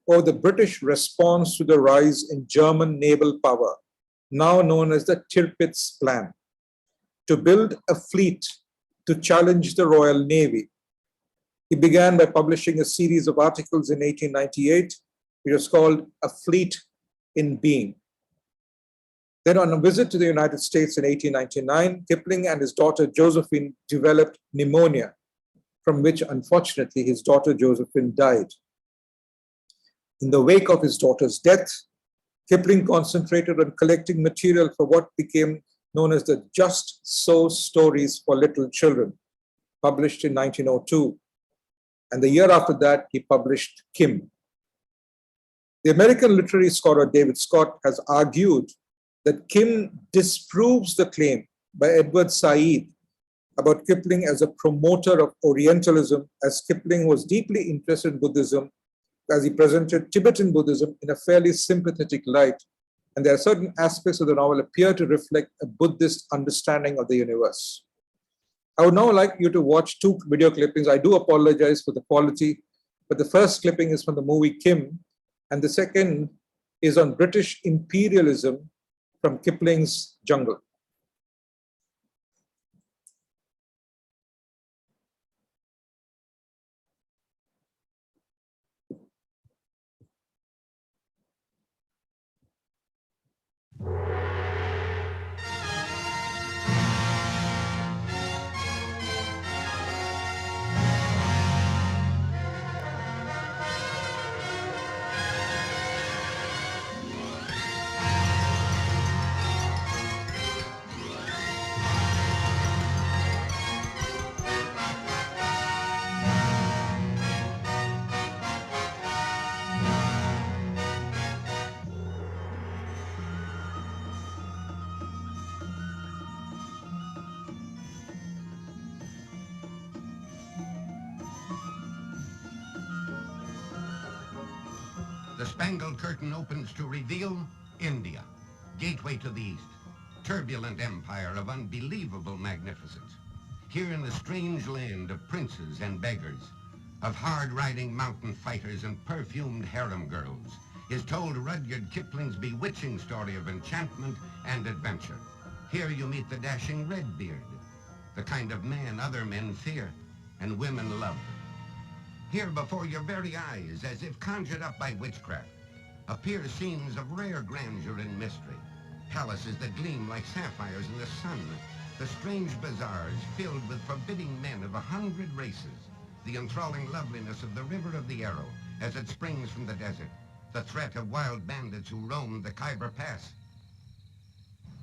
over the British response to the rise in German naval power, now known as the Tirpitz Plan, to build a fleet to challenge the Royal Navy. He began by publishing a series of articles in 1898, which was called A Fleet in Being. Then on a visit to the United States in 1899, Kipling and his daughter Josephine developed pneumonia, from which unfortunately his daughter Josephine died. In the wake of his daughter's death, Kipling concentrated on collecting material for what became known as the Just So Stories for Little Children, published in 1902. And the year after that, he published Kim. The American literary scholar David Scott has argued that Kim disproves the claim by Edward Said about Kipling as a promoter of Orientalism, as Kipling was deeply interested in Buddhism, as he presented Tibetan Buddhism in a fairly sympathetic light. And there are certain aspects of the novel appear to reflect a Buddhist understanding of the universe. I would now like you to watch two video clippings. I do apologize for the quality, but the first clipping is from the movie Kim, and the second is on British imperialism from Kipling's Jungle. The Spangled Curtain opens to reveal India, gateway to the East, turbulent empire of unbelievable magnificence. Here in the strange land of princes and beggars, of hard-riding mountain fighters and perfumed harem girls, is told Rudyard Kipling's bewitching story of enchantment and adventure. Here you meet the dashing Redbeard, the kind of man other men fear and women love. Here before your very eyes, as if conjured up by witchcraft, appear scenes of rare grandeur and mystery. Palaces that gleam like sapphires in the sun. The strange bazaars filled with forbidding men of 100 races. The enthralling loveliness of the River of the Arrow as it springs from the desert. The threat of wild bandits who roam the Khyber Pass.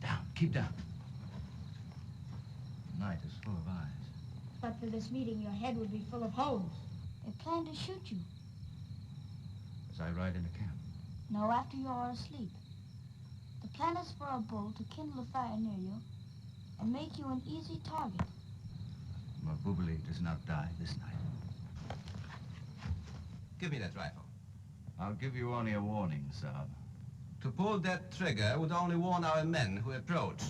Down, keep down. The night is full of eyes. But for this meeting, your head would be full of holes. They plan to shoot you. As I ride into camp. No, after you are asleep. The plan is for a bull to kindle a fire near you and make you an easy target. Mahbubali does not die this night. Give me that rifle. I'll give you only a warning, Saab. To pull that trigger would only warn our men who approach.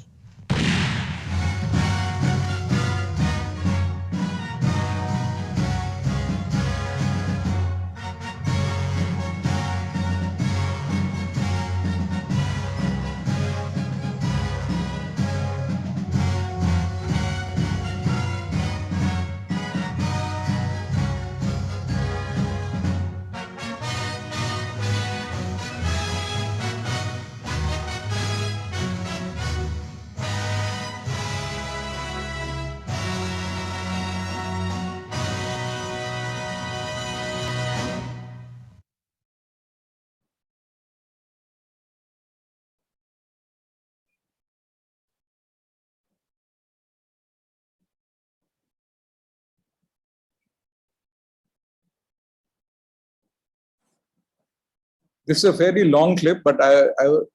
This is a fairly long clip, but I'll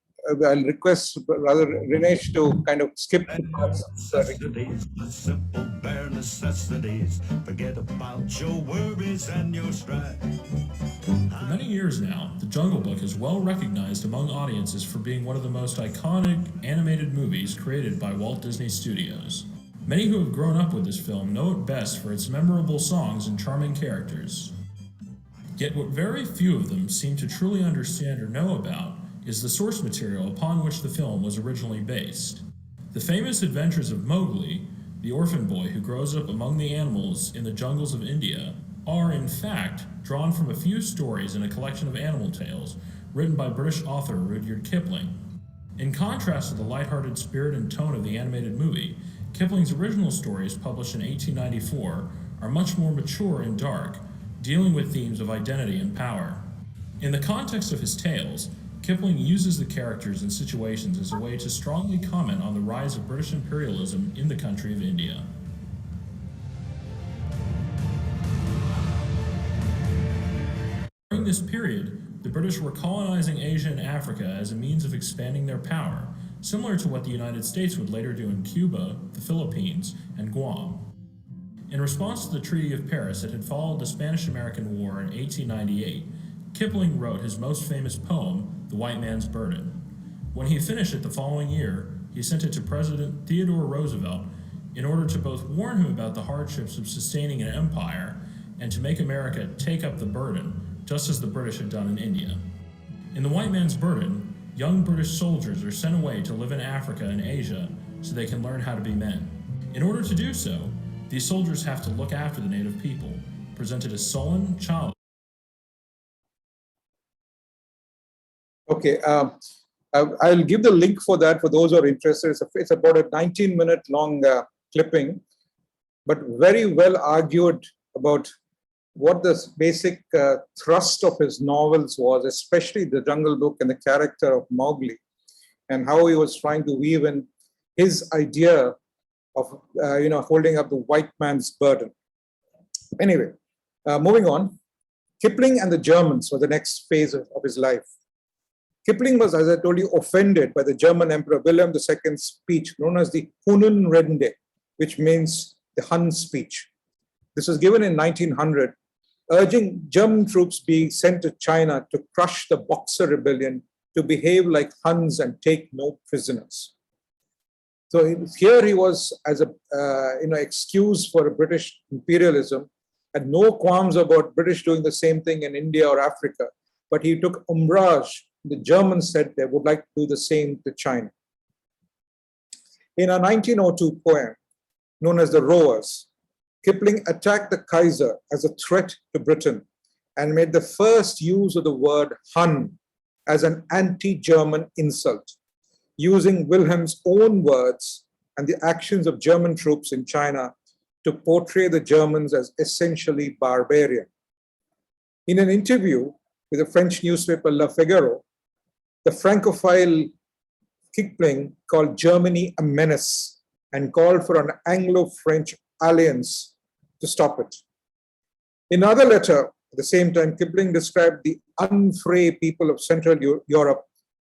request rather Rinesh to kind of skip the parts. Necessities, the simple bare necessities. Forget about your worries and your strife. For many years now, The Jungle Book is well recognized among audiences for being one of the most iconic animated movies created by Walt Disney Studios. Many who have grown up with this film know it best for its memorable songs and charming characters. Yet what very few of them seem to truly understand or know about is the source material upon which the film was originally based. The famous adventures of Mowgli, the orphan boy who grows up among the animals in the jungles of India, are, in fact, drawn from a few stories in a collection of animal tales written by British author Rudyard Kipling. In contrast to the lighthearted spirit and tone of the animated movie, Kipling's original stories, published in 1894, are much more mature and dark, dealing with themes of identity and power. In the context of his tales, Kipling uses the characters and situations as a way to strongly comment on the rise of British imperialism in the country of India. During this period, the British were colonizing Asia and Africa as a means of expanding their power, similar to what the United States would later do in Cuba, the Philippines, and Guam. In response to the Treaty of Paris that had followed the Spanish-American War in 1898, Kipling wrote his most famous poem, The White Man's Burden. When he finished it the following year, he sent it to President Theodore Roosevelt in order to both warn him about the hardships of sustaining an empire and to make America take up the burden, just as the British had done in India. In The White Man's Burden, young British soldiers are sent away to live in Africa and Asia so they can learn how to be men. In order to do so, these soldiers have to look after the native people, presented as sullen, childish. Okay, I'll give the link for that for those who are interested. It's about a 19-minute long clipping, but very well argued about what the basic thrust of his novels was, especially The Jungle Book and the character of Mowgli, and how he was trying to weave in his idea of holding up the white man's burden. Anyway, moving on, Kipling and the Germans were the next phase of his life. Kipling was, as I told you, offended by the German Emperor William II's speech known as the Hunnen Rede, which means the Hun speech. This was given in 1900, urging German troops being sent to China to crush the Boxer Rebellion, to behave like Huns and take no prisoners. So here he was as a excuse for British imperialism, had no qualms about British doing the same thing in India or Africa, but he took umbrage. The Germans said they would like to do the same to China. In a 1902 poem known as The Rowers, Kipling attacked the Kaiser as a threat to Britain and made the first use of the word Hun as an anti-German insult, using Wilhelm's own words and the actions of German troops in China to portray the Germans as essentially barbarian. In an interview with the French newspaper Le Figaro, the Francophile Kipling called Germany a menace and called for an Anglo-French alliance to stop it. In another letter, at the same time, Kipling described the unfree people of Central Europe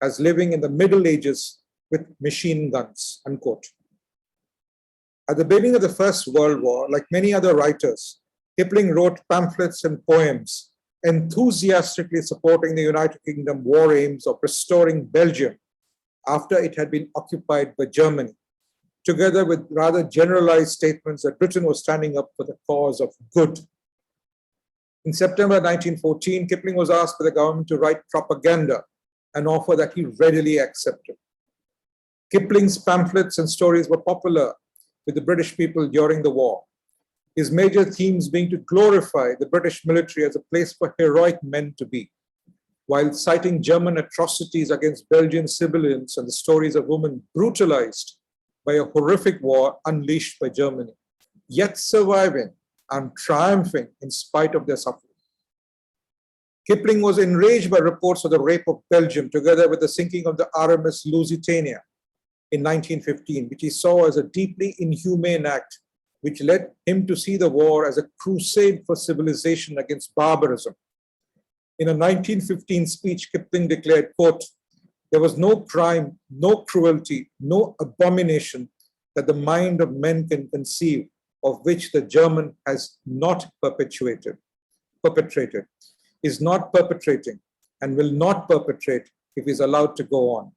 as living in the Middle Ages with machine guns, unquote. At the beginning of the First World War, like many other writers, Kipling wrote pamphlets and poems enthusiastically supporting the United Kingdom war aims of restoring Belgium after it had been occupied by Germany, together with rather generalized statements that Britain was standing up for the cause of good. In September 1914, Kipling was asked by the government to write propaganda, an offer that he readily accepted. Kipling's pamphlets and stories were popular with the British people during the war, his major themes being to glorify the British military as a place for heroic men to be, while citing German atrocities against Belgian civilians and the stories of women brutalized by a horrific war unleashed by Germany, yet surviving and triumphing in spite of their suffering. Kipling was enraged by reports of the rape of Belgium, together with the sinking of the RMS Lusitania in 1915, which he saw as a deeply inhumane act, which led him to see the war as a crusade for civilization against barbarism. In a 1915 speech, Kipling declared, quote, "There was no crime, no cruelty, no abomination that the mind of men can conceive of which the German has not perpetrated, is not perpetrating, and will not perpetrate if he is allowed to go on.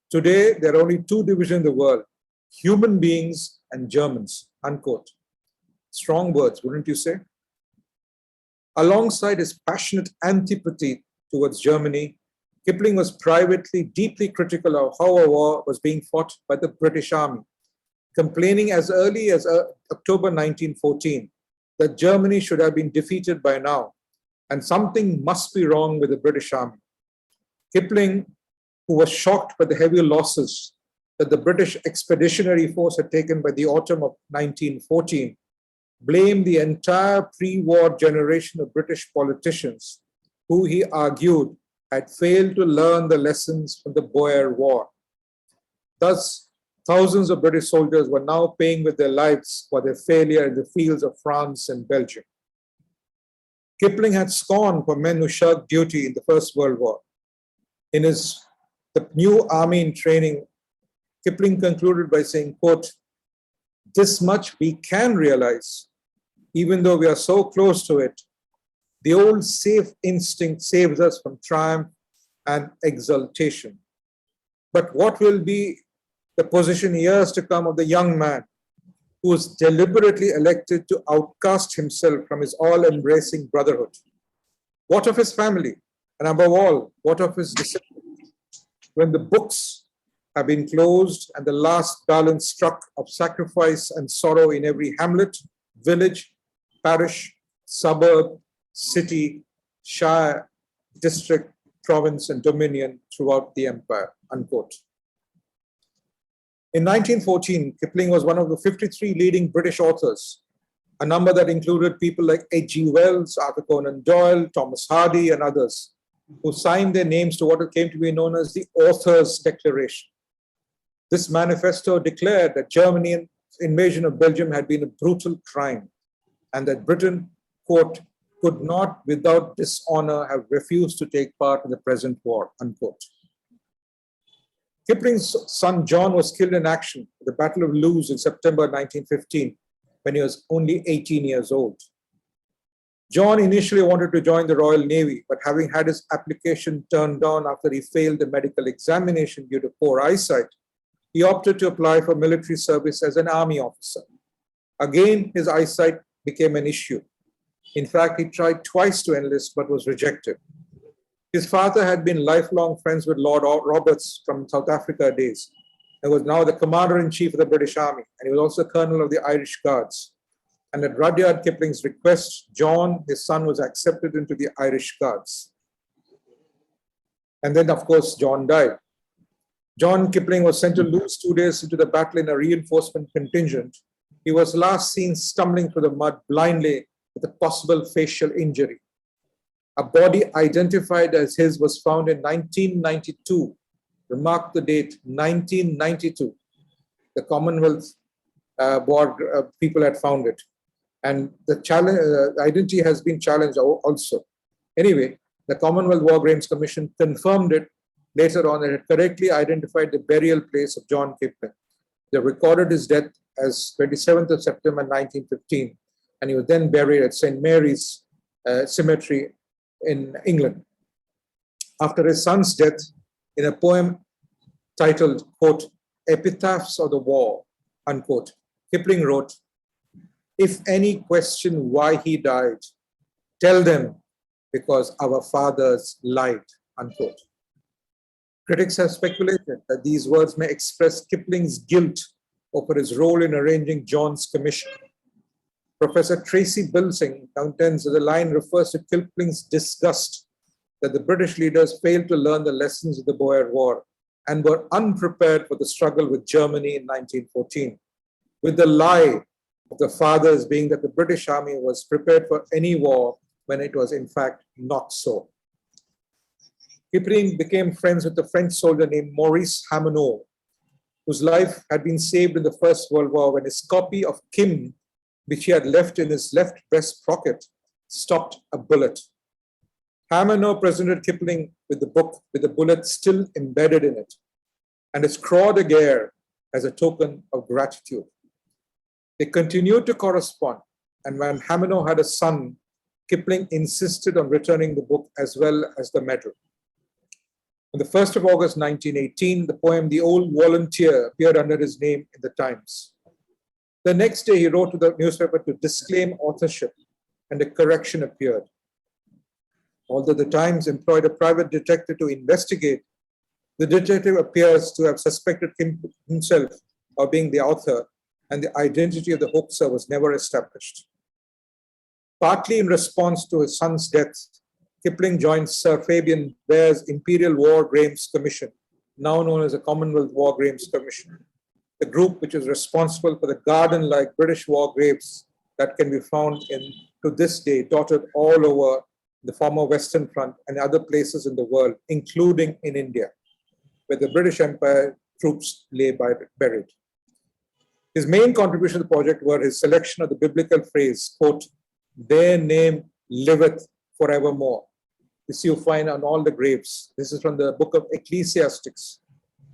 Today, there are only two divisions in the world, human beings and Germans," unquote. Strong words, wouldn't you say? Alongside his passionate antipathy towards Germany, Kipling was privately deeply critical of how a war was being fought by the British Army, complaining as early as October 1914 that Germany should have been defeated by now, and something must be wrong with the British Army. Kipling, who was shocked by the heavy losses that the British expeditionary force had taken by the autumn of 1914, blamed the entire pre-war generation of British politicians who he argued had failed to learn the lessons from the Boer War. Thus, thousands of British soldiers were now paying with their lives for their failure in the fields of France and Belgium. Kipling had scorn for men who shirked duty in the First World War. In his The New Army in Training, Kipling concluded by saying, quote, "This much we can realize, even though we are so close to it. The old safe instinct saves us from triumph and exultation. But what will be the position years to come of the young man who is deliberately elected to outcast himself from his all-embracing brotherhood? What of his family? And above all, what of his discipline? When the books have been closed and the last balance struck of sacrifice and sorrow in every hamlet, village, parish, suburb, city, shire, district, province, and dominion throughout the empire," unquote. In 1914, Kipling was one of the 53 leading British authors, a number that included people like H.G. Wells, Arthur Conan Doyle, Thomas Hardy, and others, who signed their names to what came to be known as the Author's Declaration. This manifesto declared that Germany's invasion of Belgium had been a brutal crime, and that Britain, quote, "could not without dishonor have refused to take part in the present war," unquote. Kipling's son John was killed in action at the Battle of Loos in September 1915, when he was only 18 years old. John initially wanted to join the Royal Navy, but having had his application turned down after he failed the medical examination due to poor eyesight, he opted to apply for military service as an army officer. Again, his eyesight became an issue. In fact, he tried twice to enlist but was rejected. His father had been lifelong friends with Lord Roberts from South Africa days and was now the commander-in-chief of the British Army, and he was also colonel of the Irish Guards. And at Rudyard Kipling's request, John, his son, was accepted into the Irish Guards. And then, of course, John died. John Kipling was sent to Loos 2 days into the battle in a reinforcement contingent. He was last seen stumbling through the mud blindly with a possible facial injury. A body identified as his was found in 1992. Remark the date, 1992. The Commonwealth War people had found it. And the identity has been challenged also. Anyway, the Commonwealth War Graves Commission confirmed it later on. It had correctly identified the burial place of John Kipling. They recorded his death as 27th of September 1915, and he was then buried at St. Mary's Cemetery in England. After his son's death, in a poem titled, quote, "Epitaphs of the War," unquote, Kipling wrote, "If any question why he died, tell them because our fathers lied," unquote. Critics have speculated that these words may express Kipling's guilt over his role in arranging John's commission. Professor Tracy Bilsing contends that the line refers to Kipling's disgust that the British leaders failed to learn the lessons of the Boer War and were unprepared for the struggle with Germany in 1914, with the lie of the fathers being that the British Army was prepared for any war when it was in fact not so. Kipling became friends with a French soldier named Maurice Hamonot, whose life had been saved in the First World War when his copy of Kim, which he had left in his left breast pocket, stopped a bullet. Hamonot presented Kipling with the book with the bullet still embedded in it, and his Croix de Guerre as a token of gratitude. They continued to correspond, and when Hamonot had a son, Kipling insisted on returning the book as well as the medal. On the 1st of August 1918, the poem "The Old Volunteer" appeared under his name in the Times. The next day, he wrote to the newspaper to disclaim authorship, and a correction appeared. Although the Times employed a private detective to investigate, the detective appears to have suspected himself of being the author, and the identity of the hoaxer was never established. Partly in response to his son's death, Kipling joined Sir Fabian Bare's Imperial War Graves Commission, now known as the Commonwealth War Graves Commission, the group which is responsible for the garden-like British war graves that can be found to this day, dotted all over the former Western Front and other places in the world, including in India, where the British Empire troops lay buried. His main contribution to the project were his selection of the biblical phrase, quote, "Their name liveth forevermore." This you find on all the graves. This is from the book of Ecclesiastes,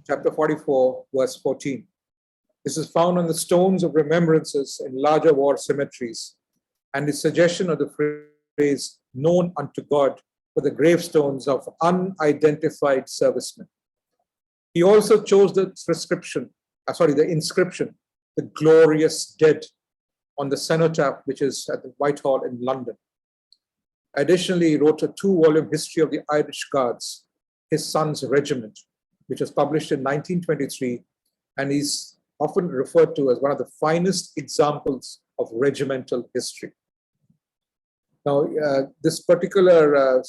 chapter 44, verse 14. This is found on the stones of remembrances in larger war cemeteries, and the suggestion of the phrase "known unto God" for the gravestones of unidentified servicemen. He also chose the inscription, "The Glorious Dead," on the cenotaph, which is at the Whitehall in London. Additionally, he wrote a 2-volume history of the Irish Guards, his son's regiment, which was published in 1923, and is often referred to as one of the finest examples of regimental history. Now, this particular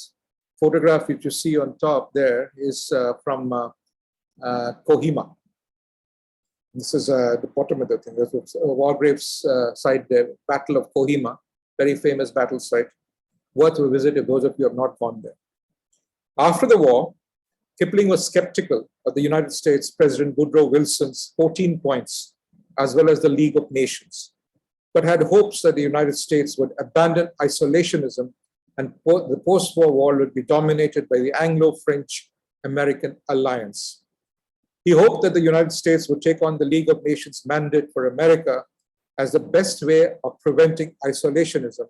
photograph which you see on top there is from Kohima. This is the bottom of the thing. There's a war graves site there, Battle of Kohima, very famous battle site. Worth a visit if those of you have not gone there. After the war, Kipling was skeptical of the United States President Woodrow Wilson's 14 points, as well as the League of Nations, but had hopes that the United States would abandon isolationism and the post-war world would be dominated by the Anglo-French-American alliance. He hoped that the United States would take on the League of Nations mandate for America as the best way of preventing isolationism,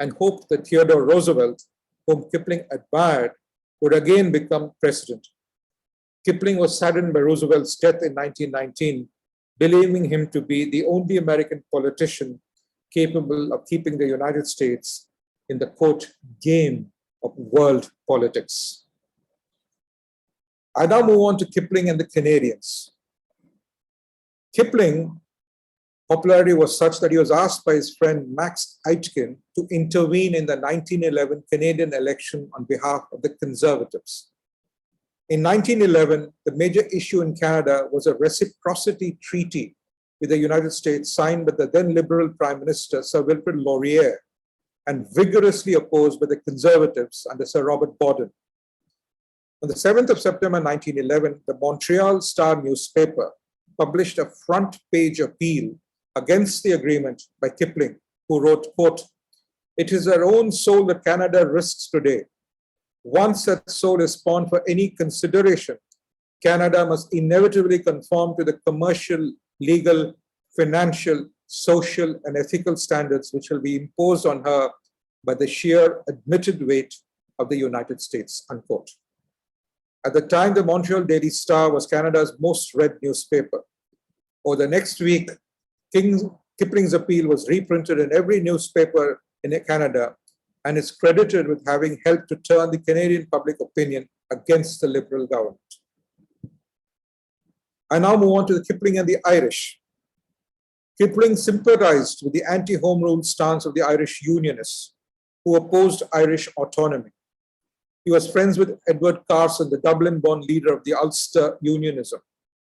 and hoped that Theodore Roosevelt, whom Kipling admired, would again become president. Kipling was saddened by Roosevelt's death in 1919, believing him to be the only American politician capable of keeping the United States in the, quote, game of world politics. I now move on to Kipling and the Canadians. Kipling's popularity was such that he was asked by his friend Max Aitken to intervene in the 1911 Canadian election on behalf of the Conservatives. In 1911, the major issue in Canada was a reciprocity treaty with the United States signed by the then Liberal Prime Minister, Sir Wilfrid Laurier, and vigorously opposed by the Conservatives under Sir Robert Borden. On the 7th of September 1911, the Montreal Star newspaper published a front-page appeal against the agreement by Kipling, who wrote, quote, "It is our own soul that Canada risks today. Once that soul is pawned for any consideration, Canada must inevitably conform to the commercial, legal, financial, social, and ethical standards which will be imposed on her by the sheer admitted weight of the United States," unquote. At the time, the Montreal Daily Star was Canada's most read newspaper. Over the next week, Kipling's appeal was reprinted in every newspaper in Canada and is credited with having helped to turn the Canadian public opinion against the Liberal government. I now move on to the Kipling and the Irish. Kipling sympathized with the anti-Home Rule stance of the Irish Unionists, who opposed Irish autonomy. He was friends with Edward Carson, the Dublin-born leader of the Ulster Unionism,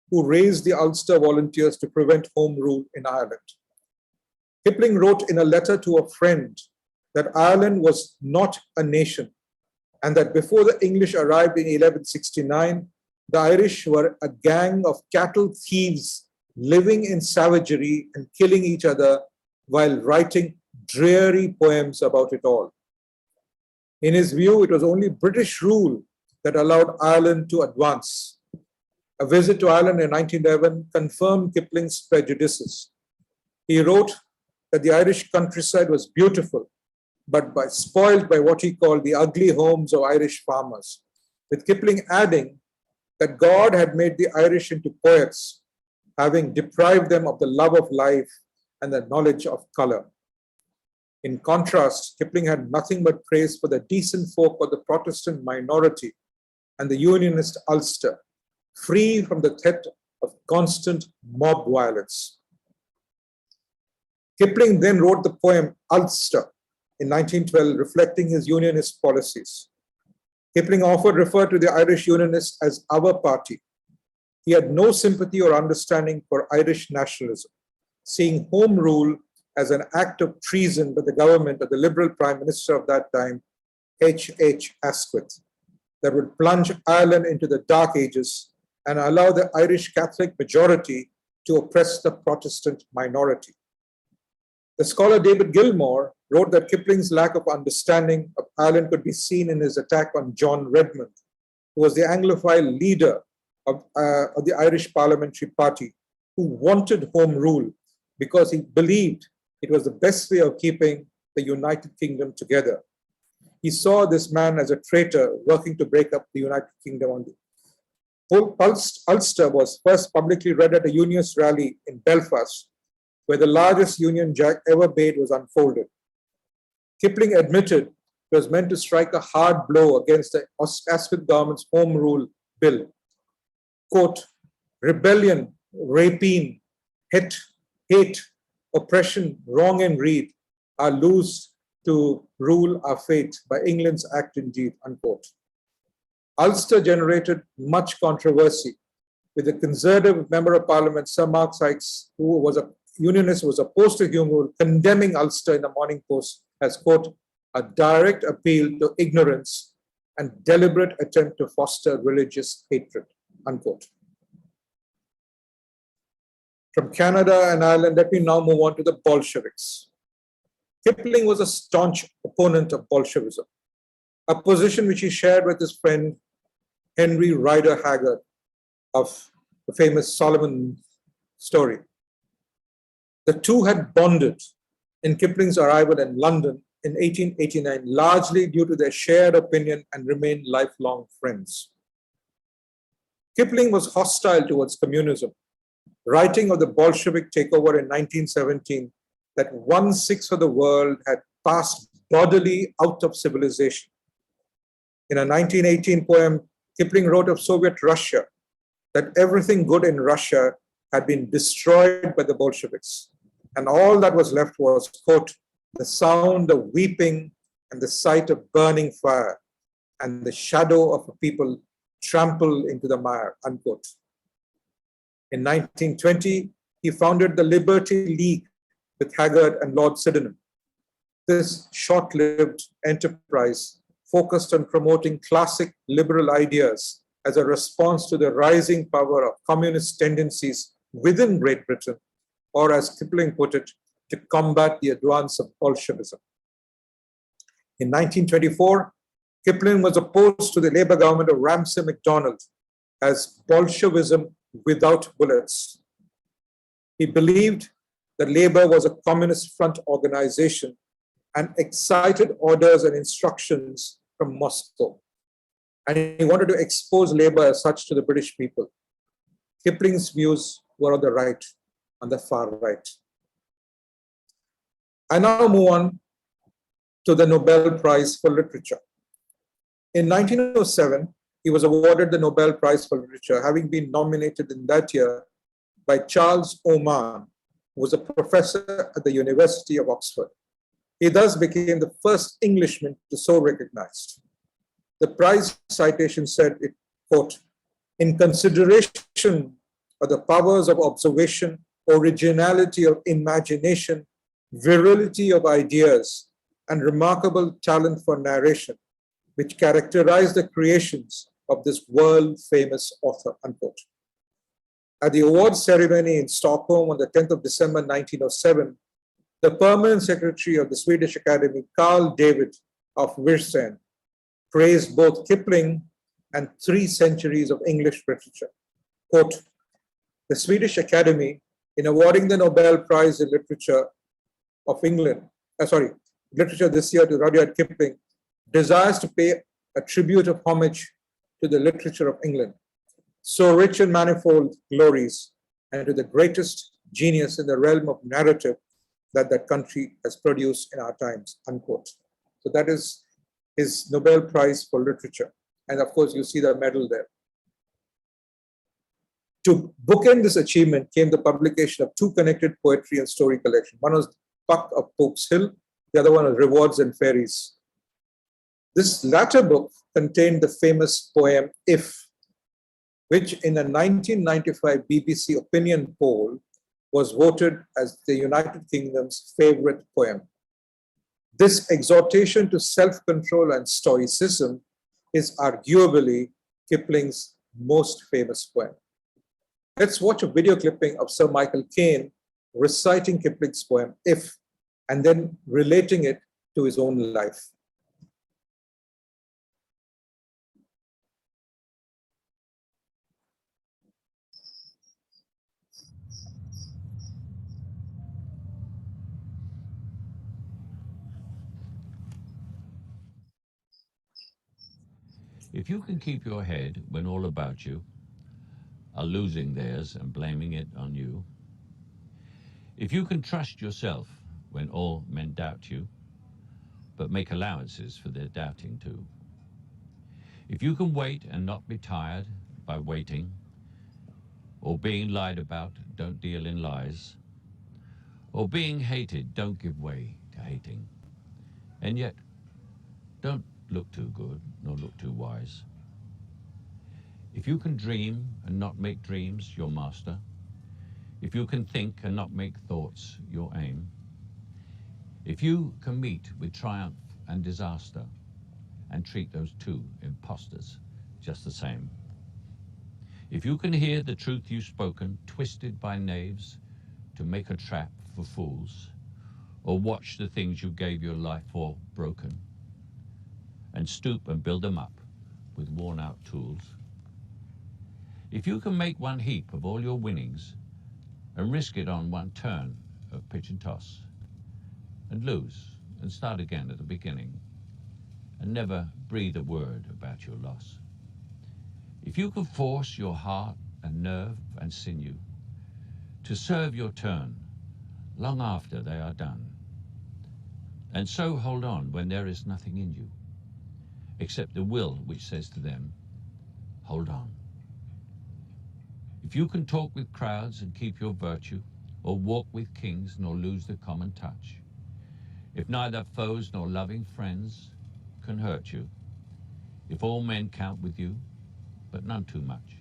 who raised the Ulster Volunteers to prevent Home Rule in Ireland. Kipling wrote in a letter to a friend that Ireland was not a nation, and that before the English arrived in 1169, the Irish were a gang of cattle thieves living in savagery and killing each other while writing dreary poems about it all. In his view, it was only British rule that allowed Ireland to advance. A visit to Ireland in 1911 confirmed Kipling's prejudices. He wrote that the Irish countryside was beautiful, but spoiled by what he called the ugly homes of Irish farmers, with Kipling adding that God had made the Irish into poets, having deprived them of the love of life and the knowledge of color. In contrast, Kipling had nothing but praise for the decent folk of the Protestant minority and the Unionist Ulster, free from the threat of constant mob violence. Kipling then wrote the poem Ulster in 1912, reflecting his unionist policies. Kipling often referred to the Irish Unionists as our party. He had no sympathy or understanding for Irish nationalism, seeing Home Rule as an act of treason by the government of the Liberal Prime Minister of that time, H. Asquith, that would plunge Ireland into the Dark Ages and allow the Irish Catholic majority to oppress the Protestant minority. The scholar David Gilmore wrote that Kipling's lack of understanding of Ireland could be seen in his attack on John Redmond, who was the Anglophile leader of the Irish Parliamentary Party, who wanted Home Rule because he believed it was the best way of keeping the United Kingdom together. He saw this man as a traitor working to break up the United Kingdom. Ulster was first publicly read at a Unionist rally in Belfast, where the largest Union Jack ever made was unfolded. Kipling admitted it was meant to strike a hard blow against the Asquith government's Home Rule bill. Quote, rebellion, rapine, hate, oppression, wrong and greed are loose to rule our fate by England's act indeed, unquote. Ulster generated much controversy with the Conservative Member of Parliament, Sir Mark Sykes, who was a Unionist, was opposed to Home Rule, condemning Ulster in the Morning Post as, quote, a direct appeal to ignorance and deliberate attempt to foster religious hatred, unquote. From Canada and Ireland, let me now move on to the Bolsheviks. Kipling was a staunch opponent of Bolshevism, a position which he shared with his friend Henry Rider Haggard of the famous Solomon story. The two had bonded in Kipling's arrival in London in 1889, largely due to their shared opinion, and remained lifelong friends. Kipling was hostile towards communism, writing of the Bolshevik takeover in 1917 that 1/6 of the world had passed bodily out of civilization. In a 1918 poem, Kipling wrote of Soviet Russia that everything good in Russia had been destroyed by the Bolsheviks, and all that was left was, quote, the sound of weeping and the sight of burning fire and the shadow of a people trampled into the mire, unquote. In 1920, he founded the Liberty League with Haggard and Lord Sydenham. This short-lived enterprise focused on promoting classic liberal ideas as a response to the rising power of communist tendencies within Great Britain, or as Kipling put it, to combat the advance of Bolshevism. In 1924, Kipling was opposed to the Labour government of Ramsay MacDonald as Bolshevism without bullets. He believed that Labour was a communist front organization and excited orders and instructions from Moscow. And he wanted to expose Labour as such to the British people. Kipling's views were on the right, on the far right. I now move on to the Nobel Prize for Literature. In 1907, he was awarded the Nobel Prize for Literature, having been nominated in that year by Charles Oman, who was a professor at the University of Oxford. He thus became the first Englishman to so recognized. The prize citation said, it, quote, in consideration of the powers of observation, originality of imagination, virility of ideas, and remarkable talent for narration, which characterize the creations of this world-famous author, unquote. At the awards ceremony in Stockholm on the 10th of December, 1907, the permanent secretary of the Swedish Academy, Carl David of Wirsen, praised both Kipling and 3 centuries of English literature. Quote, the Swedish Academy, in awarding the Nobel Prize in Literature of England, literature this year to Rudyard Kipling, desires to pay a tribute of homage to the literature of England, so rich in manifold glories, and to the greatest genius in the realm of narrative that that country has produced in our times, unquote. So that is his Nobel Prize for Literature. And of course, you see the medal there. To bookend this achievement came the publication of 2 connected poetry and story collections. One was Puck of Pope's Hill, The other one was Rewards and Fairies. This latter book contained the famous poem If, which in a 1995 BBC opinion poll was voted as the United Kingdom's favorite poem. This exhortation to self-control and stoicism is arguably Kipling's most famous poem. Let's watch a video clipping of Sir Michael Caine reciting Kipling's poem If, and then relating it to his own life. If you can keep your head when all about you are losing theirs and blaming it on you, if you can trust yourself when all men doubt you, but make allowances for their doubting too, if you can wait and not be tired by waiting, or being lied about, don't deal in lies, or being hated, don't give way to hating, and yet don't look too good nor look too wise. If you can dream and not make dreams your master, if you can think and not make thoughts your aim, if you can meet with triumph and disaster and treat those two impostors just the same, if you can hear the truth you've spoken twisted by knaves to make a trap for fools, or watch the things you gave your life for broken, and stoop and build them up with worn-out tools, if you can make one heap of all your winnings and risk it on one turn of pitch and toss, and lose and start again at the beginning, and never breathe a word about your loss, if you can force your heart and nerve and sinew to serve your turn long after they are done, and so hold on when there is nothing in you except the will which says to them, hold on. If you can talk with crowds and keep your virtue, or walk with kings nor lose the common touch, if neither foes nor loving friends can hurt you, if all men count with you, but none too much,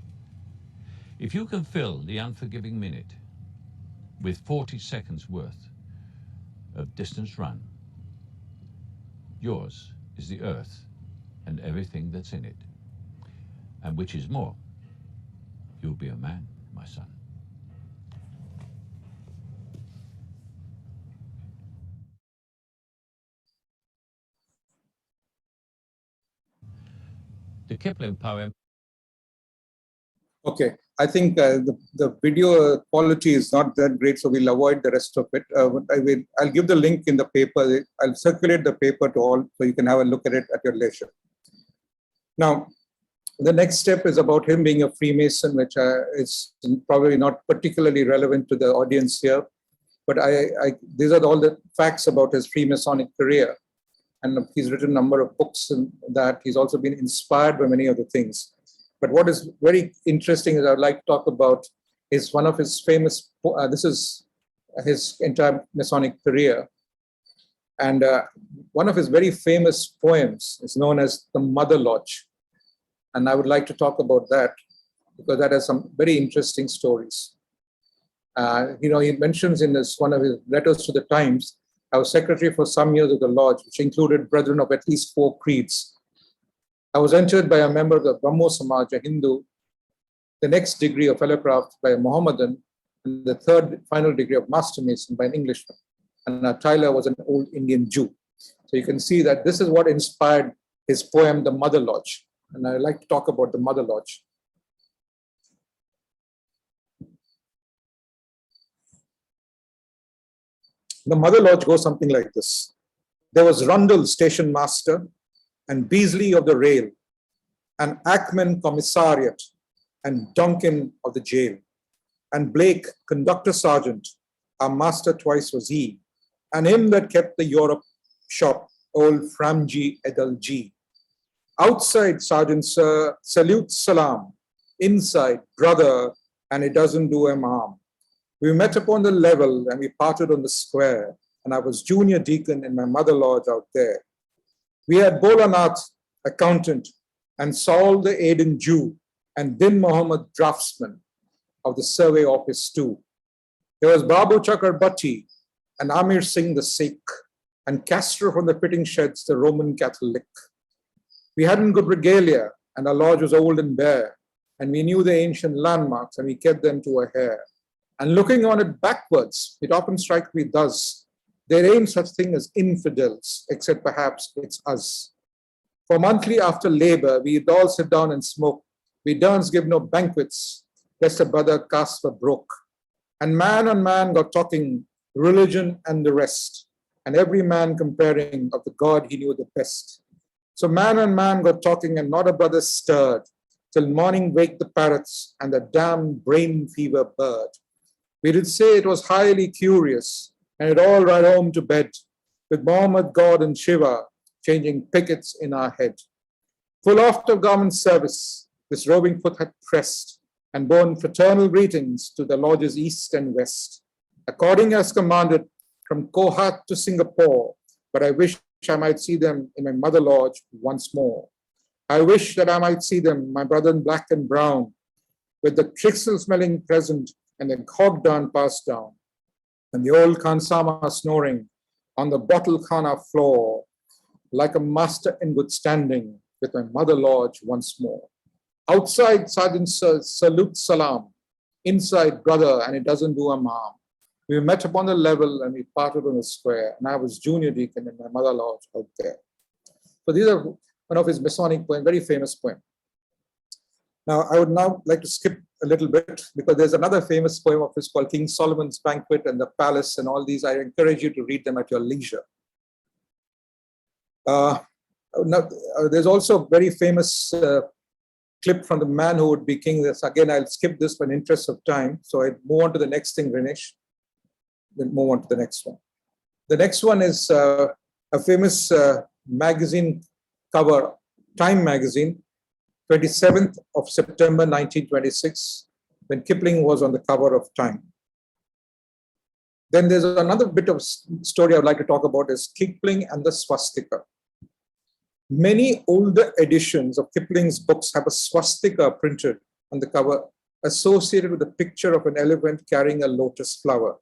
if you can fill the unforgiving minute with 40 seconds worth of distance run, yours is the earth and everything that's in it, and which is more, you'll be a man, my son. The Kipling poem. Okay, I think the video quality is not that great, so we'll avoid the rest of it. I'll give the link in the paper. I'll circulate the paper to all, so you can have a look at it at your leisure. Now, the next step is about him being a Freemason, which is probably not particularly relevant to the audience here. But these are all the facts about his Freemasonic career. And he's written a number of books and that. He's also been inspired by many of the things. But what is very interesting is I'd like to talk about is one of his famous, this is his entire Masonic career. And one of his very famous poems is known as The Mother Lodge. And I would like to talk about that because that has some very interesting stories. He mentions in one of his letters to the Times, I was secretary for some years of the lodge, which included brethren of at least 4 creeds. I was entered by a member of the Brahmo Samaj, a Hindu, the next degree of fellowcraft by a Mohammedan, and the third final degree of Master Mason by an Englishman. And Tyler was an old Indian Jew. So you can see that this is what inspired his poem, The Mother Lodge. And I'd like to talk about the Mother Lodge. The Mother Lodge goes something like this. There was Rundle, station master, and Beasley of the rail, and Ackman, commissariat, and Duncan of the jail, and Blake, conductor sergeant, our master twice was he, and him that kept the Europe shop, old Framji Edalji. Outside, Sergeant Sir, salute salam. Inside, brother, and it doesn't do him harm. We met upon the level and we parted on the square, and I was junior deacon in my mother lodge out there. We had Bolanath, accountant, and Saul the Aden Jew, and Din Muhammad, draftsman of the survey office too. There was Babu Chakrabarti and Amir Singh the Sikh, and Castro from the fitting sheds, the Roman Catholic. We hadn't good regalia, and our lodge was old and bare, and we knew the ancient landmarks, and we kept them to a hair. And looking on it backwards, it often strikes me thus: there ain't such thing as infidels, except perhaps it's us. For monthly after labor, we'd all sit down and smoke. We daren't give no banquets, lest a brother cast for broke. And man on man got talking religion and the rest, and every man comparing of the God he knew the best. So man on man got talking, and not a brother stirred, till morning waked the parrots and the damned brain fever bird. We did say it was highly curious, and it all right home to bed, with Mohammed, God, and Shiva changing pickets in our head. Full after government service, this roving foot had pressed, and borne fraternal greetings to the lodges east and west, according as commanded from Kohat to Singapore, but I wish I might see them in my mother lodge once more. I wish that I might see them, my brother in black and brown, with the crystal-smelling present and the hog down passed down, and the old Khansama snoring on the bottle khana floor, like a master in good standing, with my mother lodge once more. Outside, Sergeant salute salam. Inside, brother, and it doesn't do a harm. We met upon the level and we parted on the square, and I was junior deacon in my mother lodge out there. So these are one of his Masonic poems, very famous poem. Now, I would now like to skip a little bit, because there's another famous poem of his called King Solomon's Banquet and the Palace and all these. I encourage you to read them at your leisure. There's also a very famous clip from The Man Who Would Be King. This, again, I'll skip this for an interest of time. So I move on to the next thing, Rinesh. Then move on to the next one. The next one is a famous magazine cover, Time magazine, 27th of September 1926, when Kipling was on the cover of Time. Then there's another bit of story I'd like to talk about is Kipling and the swastika. Many older editions of Kipling's books have a swastika printed on the cover, associated with a picture of an elephant carrying a lotus flower,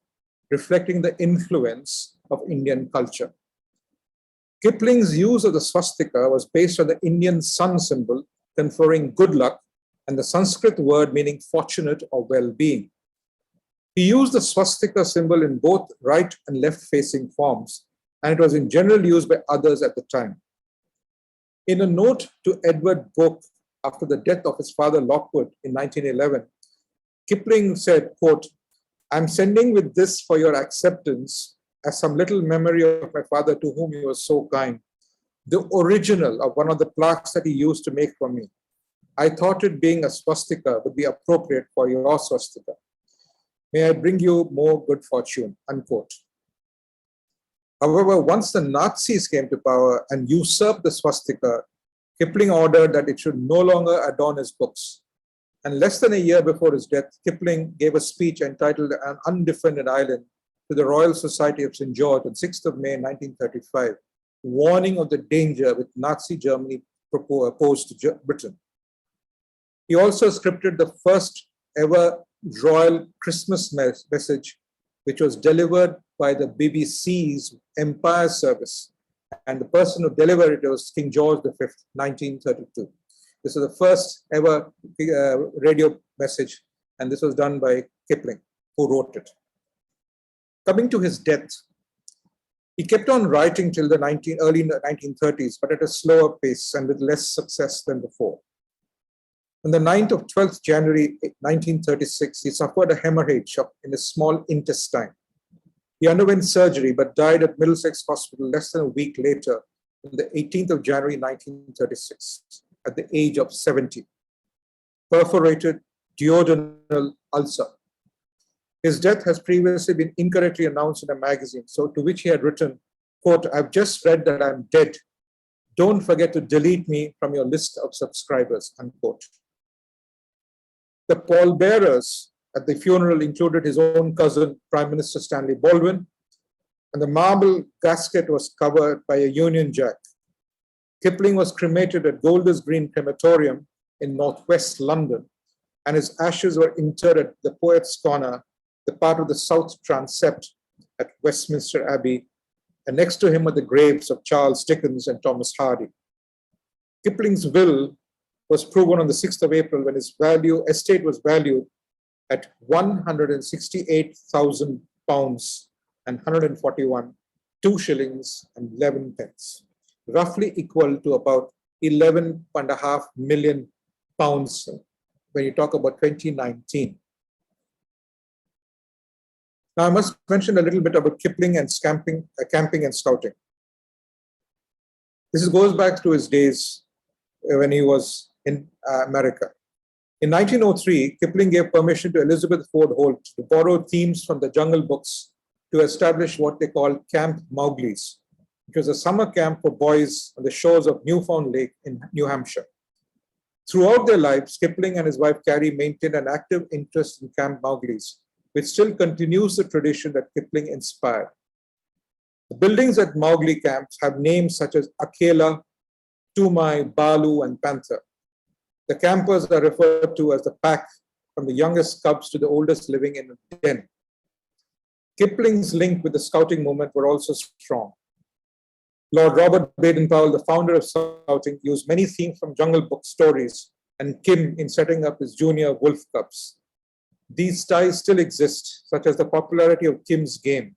reflecting the influence of Indian culture. Kipling's use of the swastika was based on the Indian sun symbol, conferring good luck, and the Sanskrit word meaning fortunate or well-being. He used the swastika symbol in both right and left-facing forms, and it was in general use by others at the time. In a note to Edward Boke after the death of his father Lockwood in 1911, Kipling said, quote, "I'm sending with this for your acceptance as some little memory of my father to whom he was so kind, the original of one of the plaques that he used to make for me. I thought it being a swastika would be appropriate for your swastika. May I bring you more good fortune," unquote. However, once the Nazis came to power and usurped the swastika, Kipling ordered that it should no longer adorn his books. And less than a year before his death, Kipling gave a speech entitled An Undefended Island to the Royal Society of St. George on 6th of May 1935, warning of the danger which Nazi Germany posed to Britain. He also scripted the first ever royal Christmas message, which was delivered by the BBC's Empire Service. And the person who delivered it was King George V, 1932. This was the first ever radio message, and this was done by Kipling, who wrote it. Coming to his death, he kept on writing till the early 1930s, but at a slower pace and with less success than before. On the 9th of 12th January 1936, he suffered a hemorrhage in his small intestine. He underwent surgery but died at Middlesex Hospital less than a week later, on the 18th of January 1936, at the age of 70. Perforated duodenal ulcer. His death has previously been incorrectly announced in a magazine, so to which he had written, quote, "I've just read that I'm dead. Don't forget to delete me from your list of subscribers," unquote. The pallbearers at the funeral included his own cousin, Prime Minister Stanley Baldwin, and the marble casket was covered by a Union Jack. Kipling was cremated at Golders Green Crematorium in northwest London, and his ashes were interred at the Poets' Corner, the part of the south transept at Westminster Abbey, and next to him are the graves of Charles Dickens and Thomas Hardy. Kipling's will was proven on the 6th of April when his estate was valued at £168,000 and 141, 2 shillings and 11 pence, roughly equal to about 11.5 million pounds when you talk about 2019. Now, I must mention a little bit about Kipling and camping and scouting. This goes back to his days when he was in America. In 1903, Kipling gave permission to Elizabeth Ford Holt to borrow themes from the Jungle books to establish what they called Camp Mowgli's, which was a summer camp for boys on the shores of Newfound Lake in New Hampshire. Throughout their lives, Kipling and his wife Carrie maintained an active interest in Camp Mowgli's, which still continues the tradition that Kipling inspired. The buildings at Mowgli camps have names such as Akela, Tumai, Balu, and Panther. The campers are referred to as the pack, from the youngest cubs to the oldest living in a den. Kipling's link with the scouting movement were also strong. Lord Robert Baden-Powell, the founder of scouting, used many themes from Jungle Book stories and Kim in setting up his junior wolf cubs. These ties still exist, such as the popularity of Kim's game.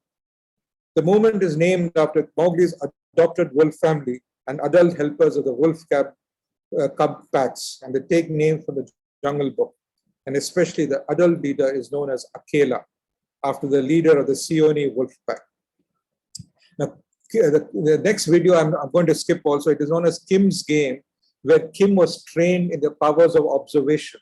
The movement is named after Mowgli's adopted wolf family and adult helpers of the wolf cub packs, and they take name from the Jungle Book. And especially the adult leader is known as Akela, after the leader of the Sioni wolf pack. Now, the next video I'm going to skip also. It is known as Kim's game, where Kim was trained in the powers of observation.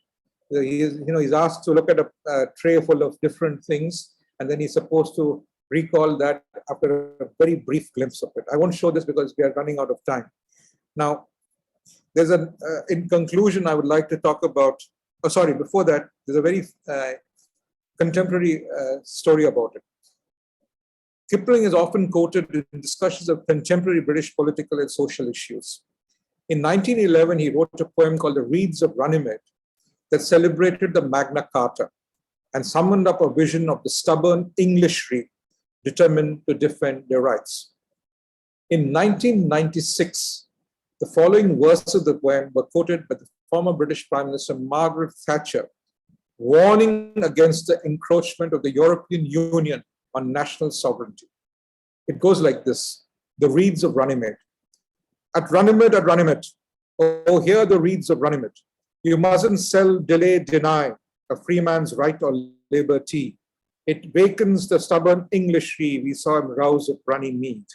He's asked to look at a tray full of different things, and then he's supposed to recall that after a very brief glimpse of it. I won't show this because we are running out of time. Now, there's in conclusion, I would like to talk about, before that, there's a very contemporary story about it. Kipling is often quoted in discussions of contemporary British political and social issues. In 1911, he wrote a poem called The Reeds of Runnymede that celebrated the Magna Carta and summoned up a vision of the stubborn Englishry determined to defend their rights. In 1996, the following verses of the poem were quoted by the former British Prime Minister Margaret Thatcher, warning against the encroachment of the European Union on national sovereignty. It goes like this: the reeds of Runnymede. At Runnymede, oh, hear the reeds of Runnymede. You mustn't sell, delay, deny a free man's right or liberty. It wakens the stubborn Englishry we saw him rouse at Runnymede.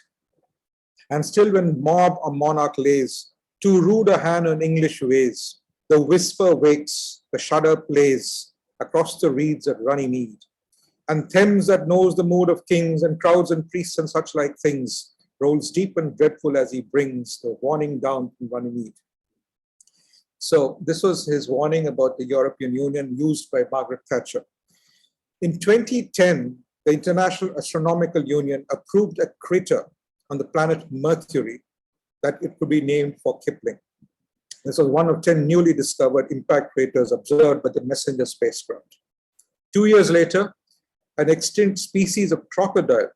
And still when mob or monarch lays too rude a hand on English ways, the whisper wakes, the shudder plays across the reeds at Runnymede. And Thames that knows the mood of kings and crowds and priests and such like things rolls deep and dreadful as he brings the warning down from Runnymede. So this was his warning about the European Union used by Margaret Thatcher. In 2010, the International Astronomical Union approved a crater on the planet Mercury that it could be named for Kipling. This was one of 10 newly discovered impact craters observed by the Messenger spacecraft. 2 years later, an extinct species of crocodile,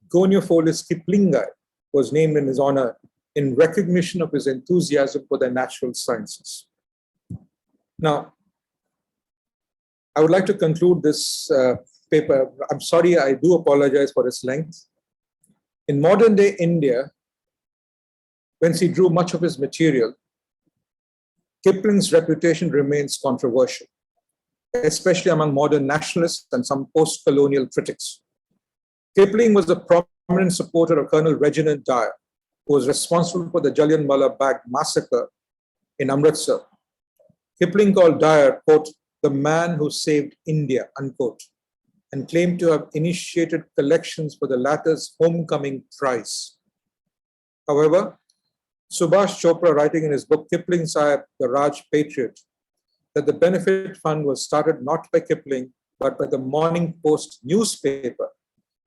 Goniophilus kiplingi, was named in his honor in recognition of his enthusiasm for the natural sciences. Now, I would like to conclude this paper. I'm sorry, I do apologize for its length. In modern day India, whence he drew much of his material, Kipling's reputation remains controversial, especially among modern nationalists and some post-colonial critics. Kipling was a prominent supporter of Colonel Reginald Dyer, who was responsible for the Jallianwala Bagh massacre in Amritsar. Kipling called Dyer, quote, the man who saved India, unquote, and claimed to have initiated collections for the latter's homecoming prize. However, Subhash Chopra, writing in his book Kipling Sahib, The Raj Patriot, that the benefit fund was started not by Kipling, but by the Morning Post newspaper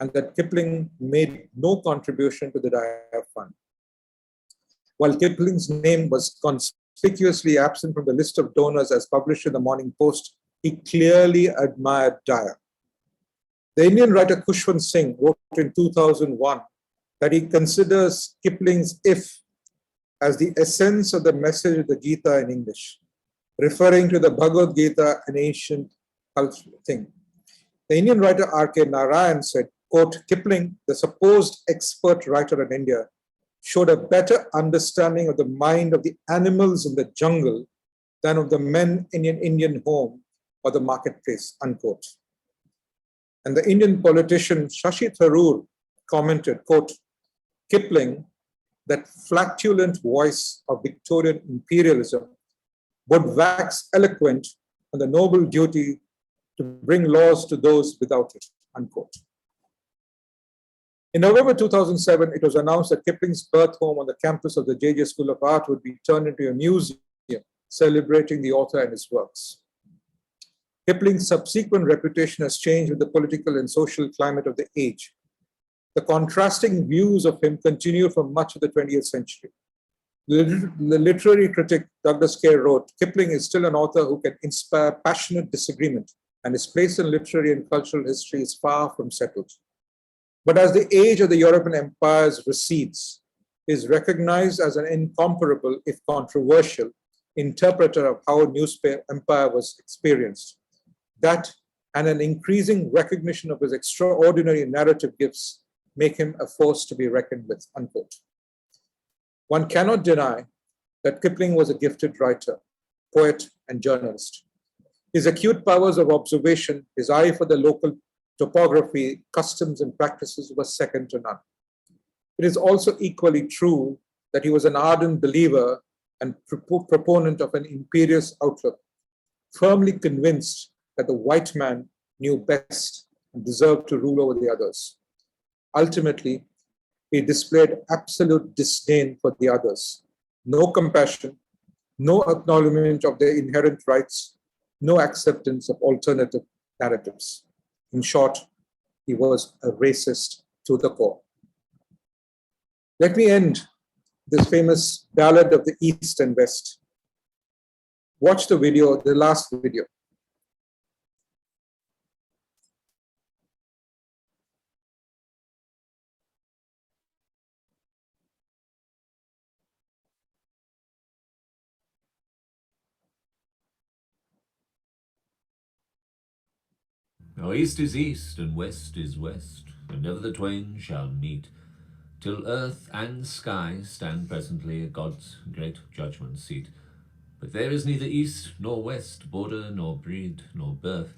and that Kipling made no contribution to the Daya Fund. While Kipling's name was conspicuously absent from the list of donors as published in the Morning Post, he clearly admired Daya. The Indian writer Khushwant Singh wrote in 2001 that he considers Kipling's If as the essence of the message of the Gita in English, referring to the Bhagavad Gita, an ancient cultural thing. The Indian writer R.K. Narayan said, quote, Kipling, the supposed expert writer in India, showed a better understanding of the mind of the animals in the jungle than of the men in an Indian home or the marketplace, unquote. And the Indian politician Shashi Tharoor commented, quote, Kipling, that flatulent voice of Victorian imperialism, would wax eloquent on the noble duty to bring laws to those without it, unquote. In November 2007, it was announced that Kipling's birth home on the campus of the J.J. School of Art would be turned into a museum celebrating the author and his works. Kipling's subsequent reputation has changed with the political and social climate of the age. The contrasting views of him continue for much of the 20th century. The literary critic Douglas Kerr wrote, Kipling is still an author who can inspire passionate disagreement, and his place in literary and cultural history is far from settled. But as the age of the European empires recedes, he is recognized as an incomparable, if controversial, interpreter of how a newspaper empire was experienced. That and an increasing recognition of his extraordinary narrative gifts make him a force to be reckoned with, unquote. One cannot deny that Kipling was a gifted writer, poet, and journalist. His acute powers of observation, his eye for the local topography, customs, and practices was second to none. It is also equally true that he was an ardent believer and proponent of an imperious outlook, firmly convinced that the white man knew best and deserved to rule over the others. Ultimately, he displayed absolute disdain for the others, no compassion, no acknowledgement of their inherent rights, no acceptance of alternative narratives. In short, he was a racist to the core. Let me end this famous ballad of the East and West. Watch the video, the last video. Now east is east, and west is west, and never the twain shall meet, till earth and sky stand presently at God's great judgment seat. But there is neither east nor west, border nor breed nor birth,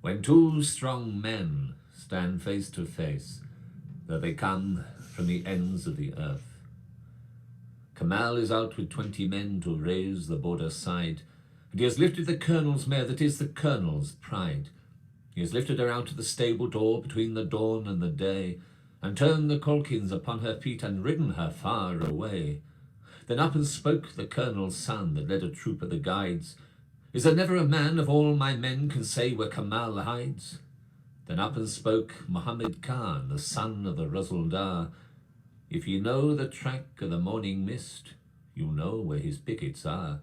when two strong men stand face to face, though they come from the ends of the earth. Kamal is out with 20 men to raise the border side, and he has lifted the colonel's mare that is the colonel's pride. He has lifted her out to the stable door between the dawn and the day, and turned the colkins upon her feet and ridden her far away. Then up and spoke the colonel's son that led a troop of the guides, Is there never a man of all my men can say where Kamal hides? Then up and spoke Muhammad Khan, the son of the Rasuldah, If ye know the track of the morning mist, you'll know where his pickets are.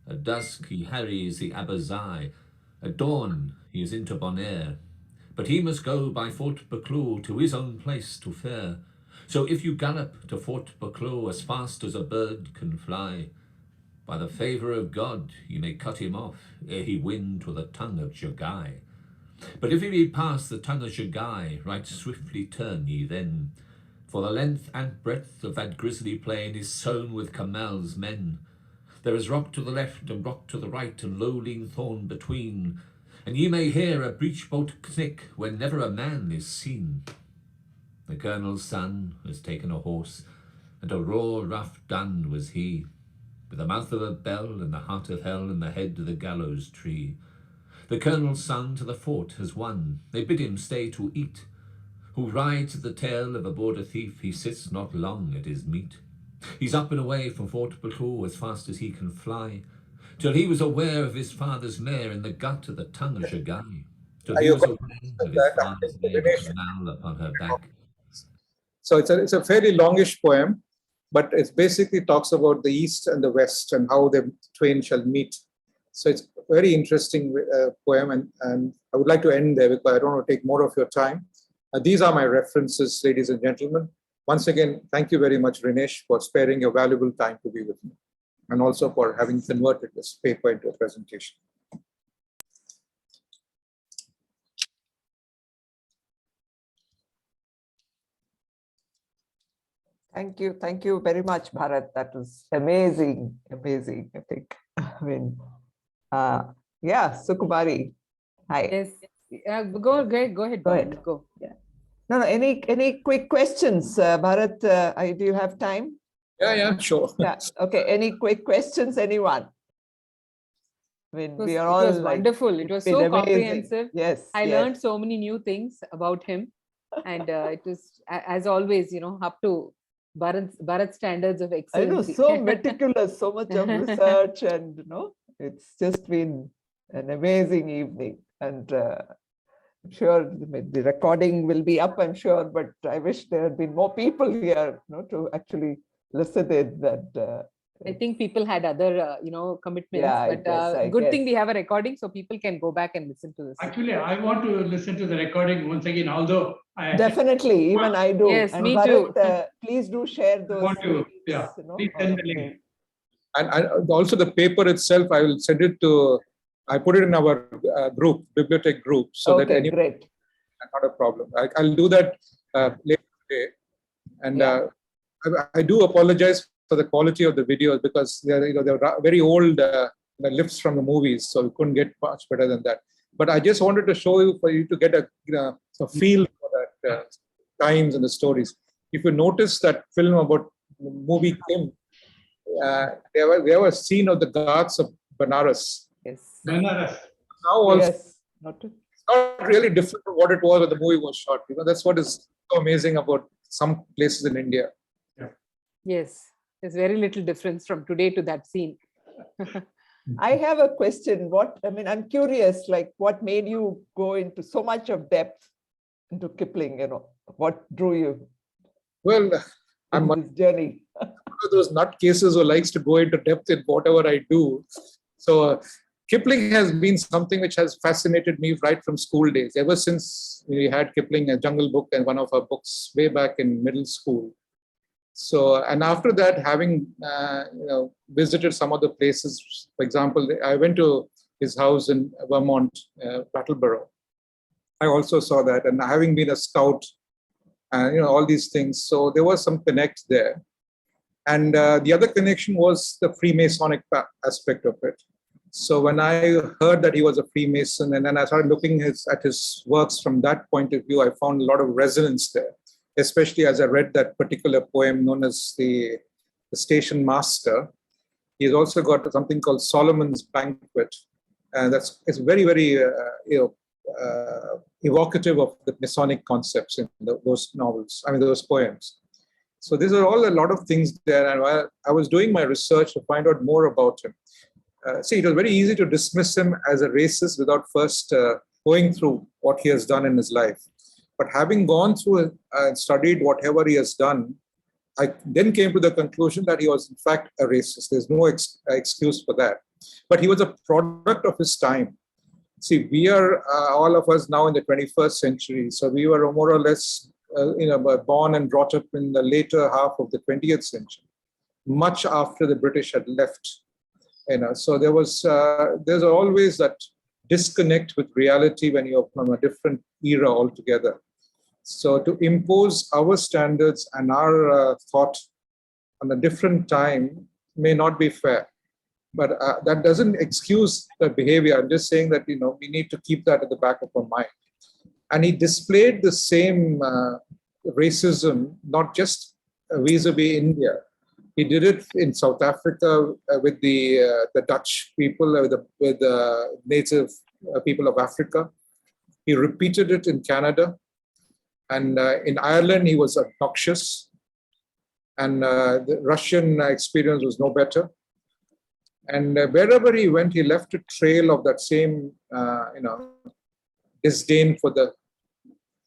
At dusk he harries the Abazai, at dawn he is into Bonaire, but he must go by Fort Buccleuch to his own place to fare. So if you gallop to Fort Buccleuch as fast as a bird can fly, by the favour of God ye may cut him off ere he win to the tongue of Jagai. But if he be past the tongue of Jagai, right swiftly turn ye then, for the length and breadth of that grisly plain is sown with Kamal's men. There is rock to the left and rock to the right, and low-lean thorn between, and ye may hear a breech-bolt knick when never a man is seen. The colonel's son has taken a horse, and a raw, rough dun was he, with the mouth of a bell and the heart of hell and the head of the gallows tree. The colonel's son to the fort has won, they bid him stay to eat. Who rides at the tail of a border thief, he sits not long at his meat. He's up and away from Fort Buccleuch as fast as he can fly, till he was aware of his father's mare in the gut of the tongue of Jagai. To Are do you so got plain that? with his I father's think name Dinesh- scrawled upon her back. So it's a fairly longish poem, but it basically talks about the East and the West and how the twain shall meet. So it's a very interesting poem, and I would like to end there because I don't want to take more of your time. These are my references, ladies and gentlemen. Once again, thank you very much, Rinesh, for sparing your valuable time to be with me, and also for having converted this paper into a presentation. Thank you very much, Bharat. That was amazing, amazing, I think. I mean, yeah, Sukumari. Hi. Yes, go ahead. Go ahead. Go. Yeah. No, any quick questions, Bharat? Do you have time? Yeah, sure. Yeah. Okay. Any quick questions, anyone? I mean, we are all. It was wonderful. It was so amazing. Comprehensive. Yes. I learned so many new things about him, and it was, as always, up to Bharat standards of excellence. I know, so meticulous, so much of research, and it's just been an amazing evening. And I'm sure the recording will be up, I'm sure, but I wish there had been more people here, to actually listen in that. I think people had other, commitments, Yeah, but good thing we have a recording so people can go back and listen to this. Actually, I want to listen to the recording once again, although Definitely, even I do. Yes, and me Bharat, too. Please do share those. Please send the link. And also the paper itself, I will send it to, I put it in our group, bibliothèque group, so that anyone, great. Not a problem. I'll do that later today. And I do apologize for the quality of the videos because they're very old lifts from the movies, so we couldn't get much better than that. But I just wanted to show you, for you to get a feel for that times and the stories. If you notice that film about movie Kim, there was a scene of the Ghats of Banaras. Yes. Banaras. Now also, yes. It's not really different from what it was when the movie was shot. That's what is so amazing about some places in India. Yes, there's very little difference from today to that scene. I have a question. I'm curious, what made you go into so much of depth into Kipling? What drew you? Well, I'm this journey. One of those nutcases who likes to go into depth in whatever I do. So Kipling has been something which has fascinated me right from school days. Ever since we had Kipling, a Jungle Book, and one of our books way back in middle school. So, and after that, having visited some of the places, for example, I went to his house in Vermont, Brattleboro. I also saw that, and having been a scout, all these things. So there was some connect there. And the other connection was the Freemasonic aspect of it. So when I heard that he was a Freemason, and then I started looking at his works from that point of view, I found a lot of resonance there, especially as I read that particular poem known as the Station Master. He's also got something called Solomon's Banquet, and it's very, very evocative of the Masonic concepts in those novels. Those poems. So these are all a lot of things there, and while I was doing my research to find out more about him. See, it was very easy to dismiss him as a racist without first going through what he has done in his life. But having gone through and studied whatever he has done, I then came to the conclusion that he was in fact a racist. There's no excuse for that. But he was a product of his time. See, we are all of us now in the 21st century. So we were more or less born and brought up in the later half of the 20th century, much after the British had left. So there's always that disconnect with reality when you're from a different era altogether. So to impose our standards and our thought on a different time may not be fair. But that doesn't excuse the behavior. I'm just saying that, we need to keep that at the back of our mind. And he displayed the same racism, not just vis-a-vis India. He did it in South Africa with the Dutch people, with the native people of Africa. He repeated it in Canada. And in Ireland, he was obnoxious. And the Russian experience was no better. And wherever he went, he left a trail of that same, disdain for the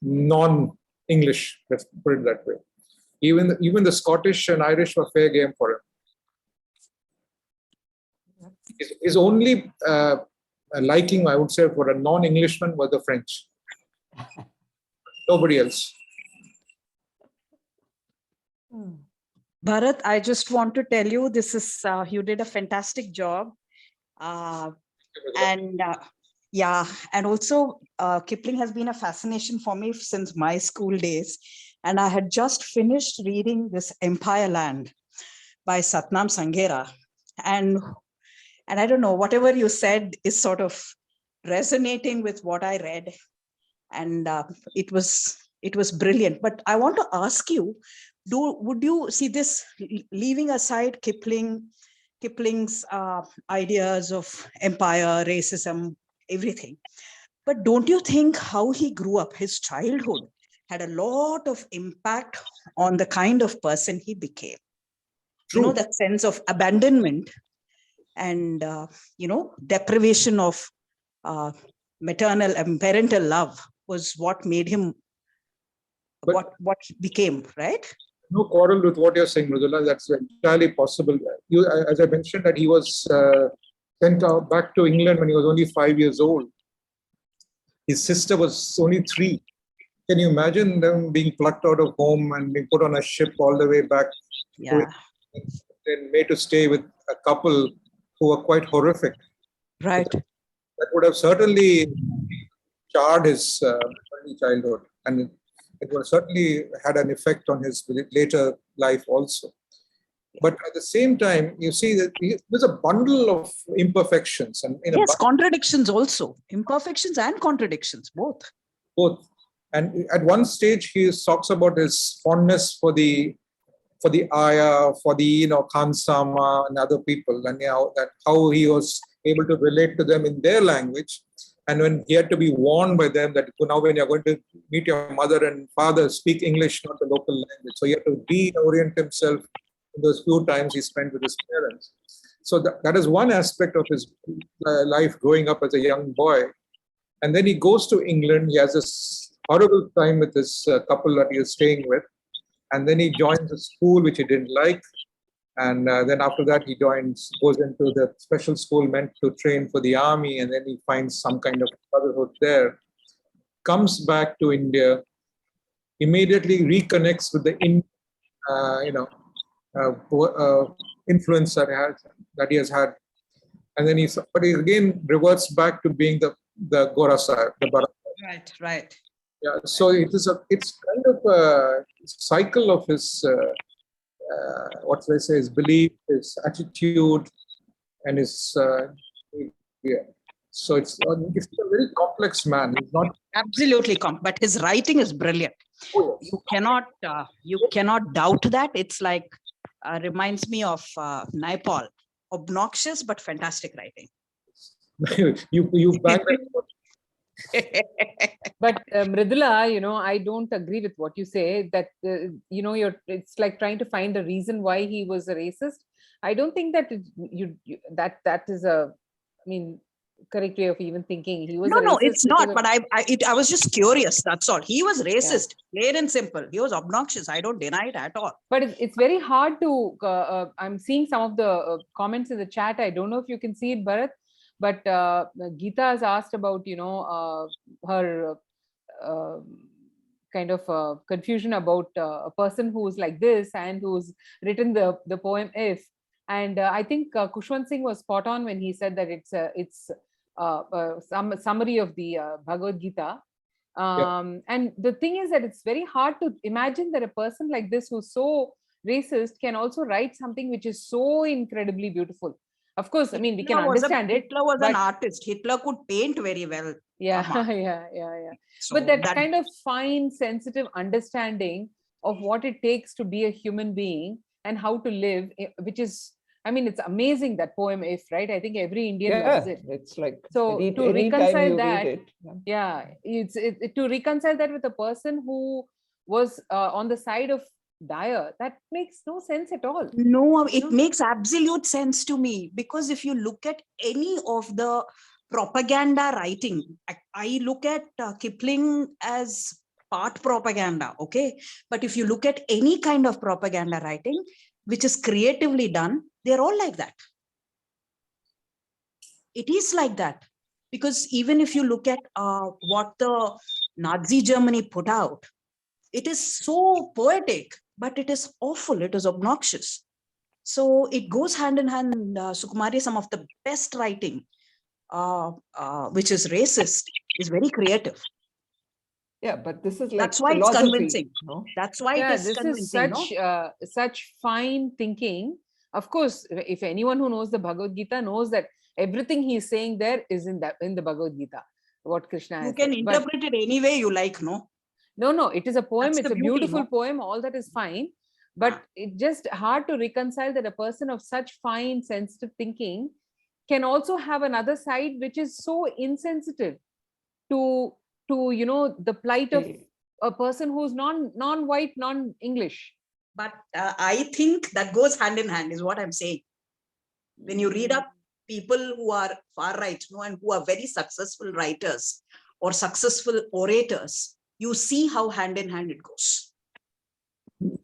non-English, let's put it that way. Even the Scottish and Irish were fair game for him. His only liking, I would say, for a non-Englishman was the French. Nobody else. Bharat, I just want to tell you, this is you did a fantastic job. Yeah, and also Kipling has been a fascination for me since my school days. And I had just finished reading this Empire Land by Satnam Sanghera. And I don't know, whatever you said is sort of resonating with what I read. And it was brilliant. But I want to ask you, would you see this, leaving aside Kipling's ideas of empire, racism, everything, but don't you think how he grew up, his childhood, had a lot of impact on the kind of person he became? True. You know, that sense of abandonment and, deprivation of maternal and parental love was what made him what he became, right? No quarrel with what you're saying, Mridula. That's entirely possible. As I mentioned, that he was sent back to England when he was only 5 years old. His sister was only 3. Can you imagine them being plucked out of home and being put on a ship all the way back? Yeah. Then made to stay with a couple who were quite horrific. Right. That would have certainly charred his early childhood, and it would certainly had an effect on his later life also. But at the same time, you see that there's a bundle of imperfections and yes, contradictions also, imperfections and contradictions, both. Both. And at one stage, he talks about his fondness for the Aya, for the Khan Sama and other people, and that how he was able to relate to them in their language. And when he had to be warned by them that now when you're going to meet your mother and father, speak English, not the local language. So he had to reorient himself in those few times he spent with his parents. So that is one aspect of his life growing up as a young boy. And then he goes to England. He has this horrible time with this couple that he is staying with. And then he joins a school which he didn't like. And then after that, he goes into the special school meant to train for the army. And then he finds some kind of brotherhood there. Comes back to India, immediately reconnects with the influence that he has had. And then he again reverts back to being the Gora Sahib, the Bharat. Right. Yeah, so it's kind of a cycle of his what should I say, his belief, his attitude, and his So it's a very complex man. He's not absolutely but his writing is brilliant. Oh, yes. You cannot doubt that. It's like reminds me of Naipaul, obnoxious but fantastic writing. you back that. But Mridula, I don't agree with what you say that, it's like trying to find a reason why he was a racist. I don't think that that is correct way of even thinking. He was no, it's not. But I was just curious. That's all. He was racist, plain and simple. He was obnoxious. I don't deny it at all. But it's very hard to. I'm seeing some of the comments in the chat. I don't know if you can see it, Bharat. But Geeta has asked about, her kind of confusion about a person who's like this and who's written the poem If. And I think Kushwant Singh was spot on when he said that it's some summary of the Bhagavad Gita. And the thing is that it's very hard to imagine that a person like this who's so racist can also write something which is so incredibly beautiful. Of course, we can understand it. Hitler was an artist. Hitler could paint very well. Yeah. So but that kind of fine, sensitive understanding of what it takes to be a human being and how to live, which is, it's amazing, that poem If, right? I think every Indian loves it. It's like, so to reconcile that, to reconcile that with a person who was on the side of Dyer, that makes no sense at all. No, it makes absolute sense to me, because if you look at any of the propaganda writing. I look at Kipling as part propaganda, okay? But if you look at any kind of propaganda writing, which is creatively done, they're all like that. It is like that. Because even if you look at what the Nazi Germany put out, it is so poetic, but it is awful, it is obnoxious. So it goes hand in hand, Sukumari, some of the best writing, which is racist, is very creative. Yeah, but this is like that's why philosophy, it's convincing. No? That's why Yeah, it is this convincing. is such fine thinking. Of course, if anyone who knows the Bhagavad Gita knows that everything he's saying there is in the Bhagavad Gita, what Krishna has You can said. interpret it any way you like, no? No, it is a poem. That's It's the a beauty, beautiful no? poem. All that is fine. But it's just hard to reconcile that a person of such fine, sensitive thinking can also have another side which is so insensitive to the plight of a person who's non-white, non-English. But I think that goes hand in hand, is what I'm saying. When you read up people who are far right, and who are very successful writers or successful orators, you see how hand in hand it goes. Also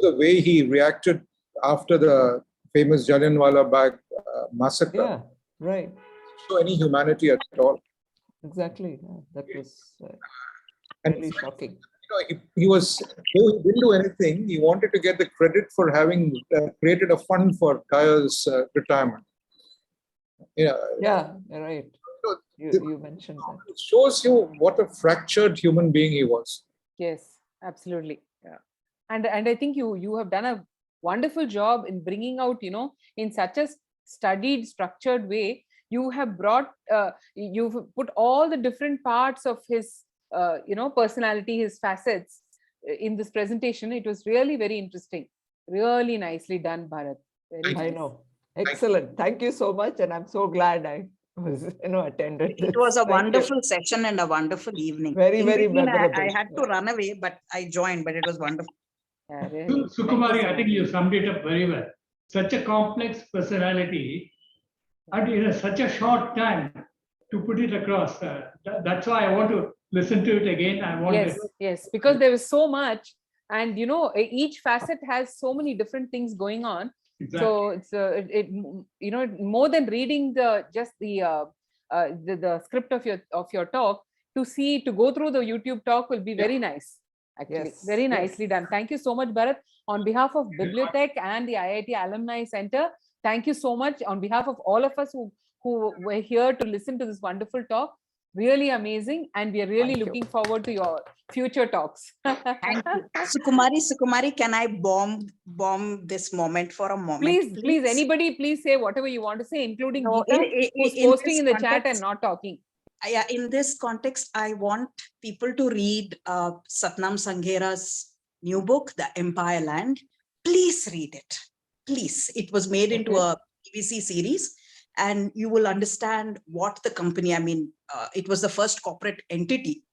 the way he reacted after the famous Jallianwala Bagh massacre. Yeah, right. Show any humanity at all. Exactly. Yeah, that was really shocking. He was, though he didn't do anything, he wanted to get the credit for having created a fund for Kaya's retirement. Yeah, right. You mentioned that. It shows you what a fractured human being he was. Yes, absolutely. Yeah. And I think you have done a wonderful job in bringing out, in such a studied, structured way. You have brought, you've put all the different parts of his, personality, his facets in this presentation. It was really very interesting. Really nicely done, Bharat. Very nice. I know. Excellent. Thank you so much. And I'm so glad I was, attended this. It was a wonderful session and a wonderful evening. Very, very memorable. I had to run away, but I joined, but it was wonderful. Yeah, really. Sukumari, I think you summed it up very well. Such a complex personality, and in such a short time to put it across. That's why I want to listen to it again. Yes, because there is so much, and each facet has so many different things going on. Exactly. So it's more than reading the script of your talk, to go through the YouTube talk will be very nice. Actually, very nicely done. Thank you so much, Bharat. On behalf of Bibliotech and the IIT Alumni Center, thank you so much on behalf of all of us who were here to listen to this wonderful talk. Really amazing, and we are really looking forward to your future talks. Thank you. Sukumari, can I bomb this moment for a moment? Please, anybody, please say whatever you want to say, including Geeta, who's posting in the chat and not talking. Yeah, in this context, I want people to read Satnam Sanghera's new book, The Empire Land. Please read it. Please. It was made into a BBC series, and you will understand what the company, it was the first corporate entity,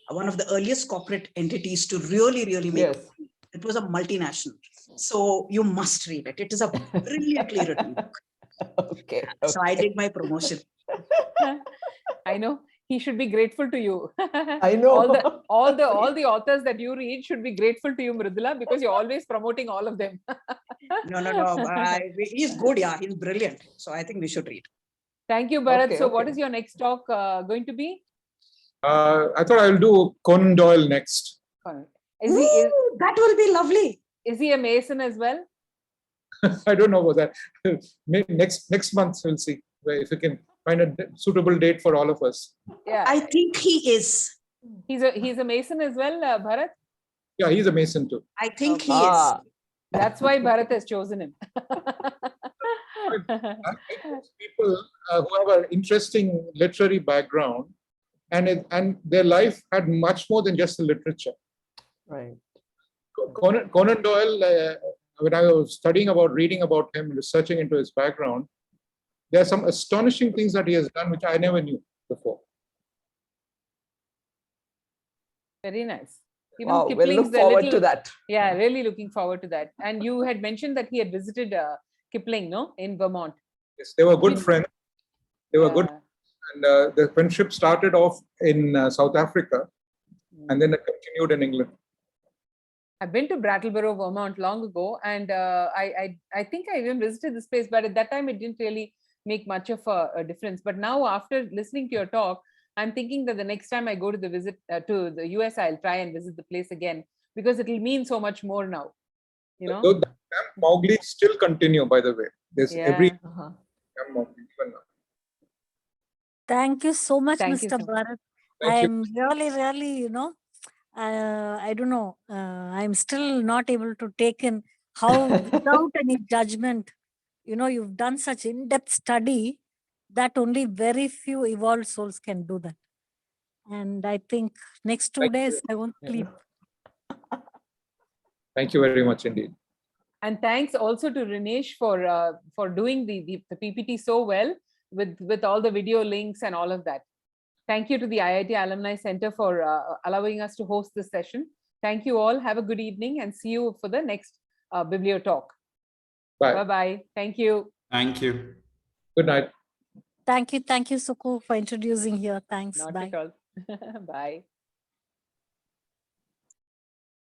one of the earliest corporate entities to really make it. It was a multinational. So you must read it. It is a brilliantly written book. Okay. So I did my promotion. I know. He should be grateful to you. I know. all the authors that you read should be grateful to you, Mridula, because you're always promoting all of them. No. He's good, yeah. He's brilliant. So I think we should read. Thank you, Bharat. So what is your next talk going to be? I thought I'll do Conan Doyle next. That will be lovely. Is he a Mason as well? I don't know about that. Next month we'll see if we can find a suitable date for all of us. Yeah, I think he is. He's a Mason as well, Bharat? Yeah, he's a Mason too. I think he is. That's why Bharat has chosen him. People who have an interesting literary background, and their life had much more than just the literature. Right. Conan Doyle, when I was reading about him, researching into his background, there are some astonishing things that he has done which I never knew before. Very nice. Wow, we'll look forward to that. Yeah, really looking forward to that. And you had mentioned that he had visited Kipling, no, in Vermont. Yes, they were good friends. They were good, Yeah. and the friendship started off in South Africa, and then it continued in England. I've been to Brattleboro, Vermont long ago, and I think I even visited this place, but at that time it didn't really make much of a difference. But now, after listening to your talk, I'm thinking that the next time I go to to the US, I'll try and visit the place again, because it'll mean so much more now. You know, The Camp Mowgli still continue, by the way. There's every yeah. Camp Mowgli even now. Thank you so much, Thank you Mr. so Bharat. Thank you. I'm really, I don't know. I'm still not able to take in how, without any judgment, you've done such in-depth study that only very few evolved souls can do that. And I think next 2 days I won't sleep. Thank you very much indeed. And thanks also to Rinesh for doing the PPT so well with all the video links and all of that. Thank you to the IIT Alumni Center for allowing us to host this session. Thank you all. Have a good evening and see you for the next BiblioTalk. Bye. Bye-bye. Thank you. Thank you. Good night. Thank you, Suku, for introducing here. Thanks. Not Bye. at all. Bye.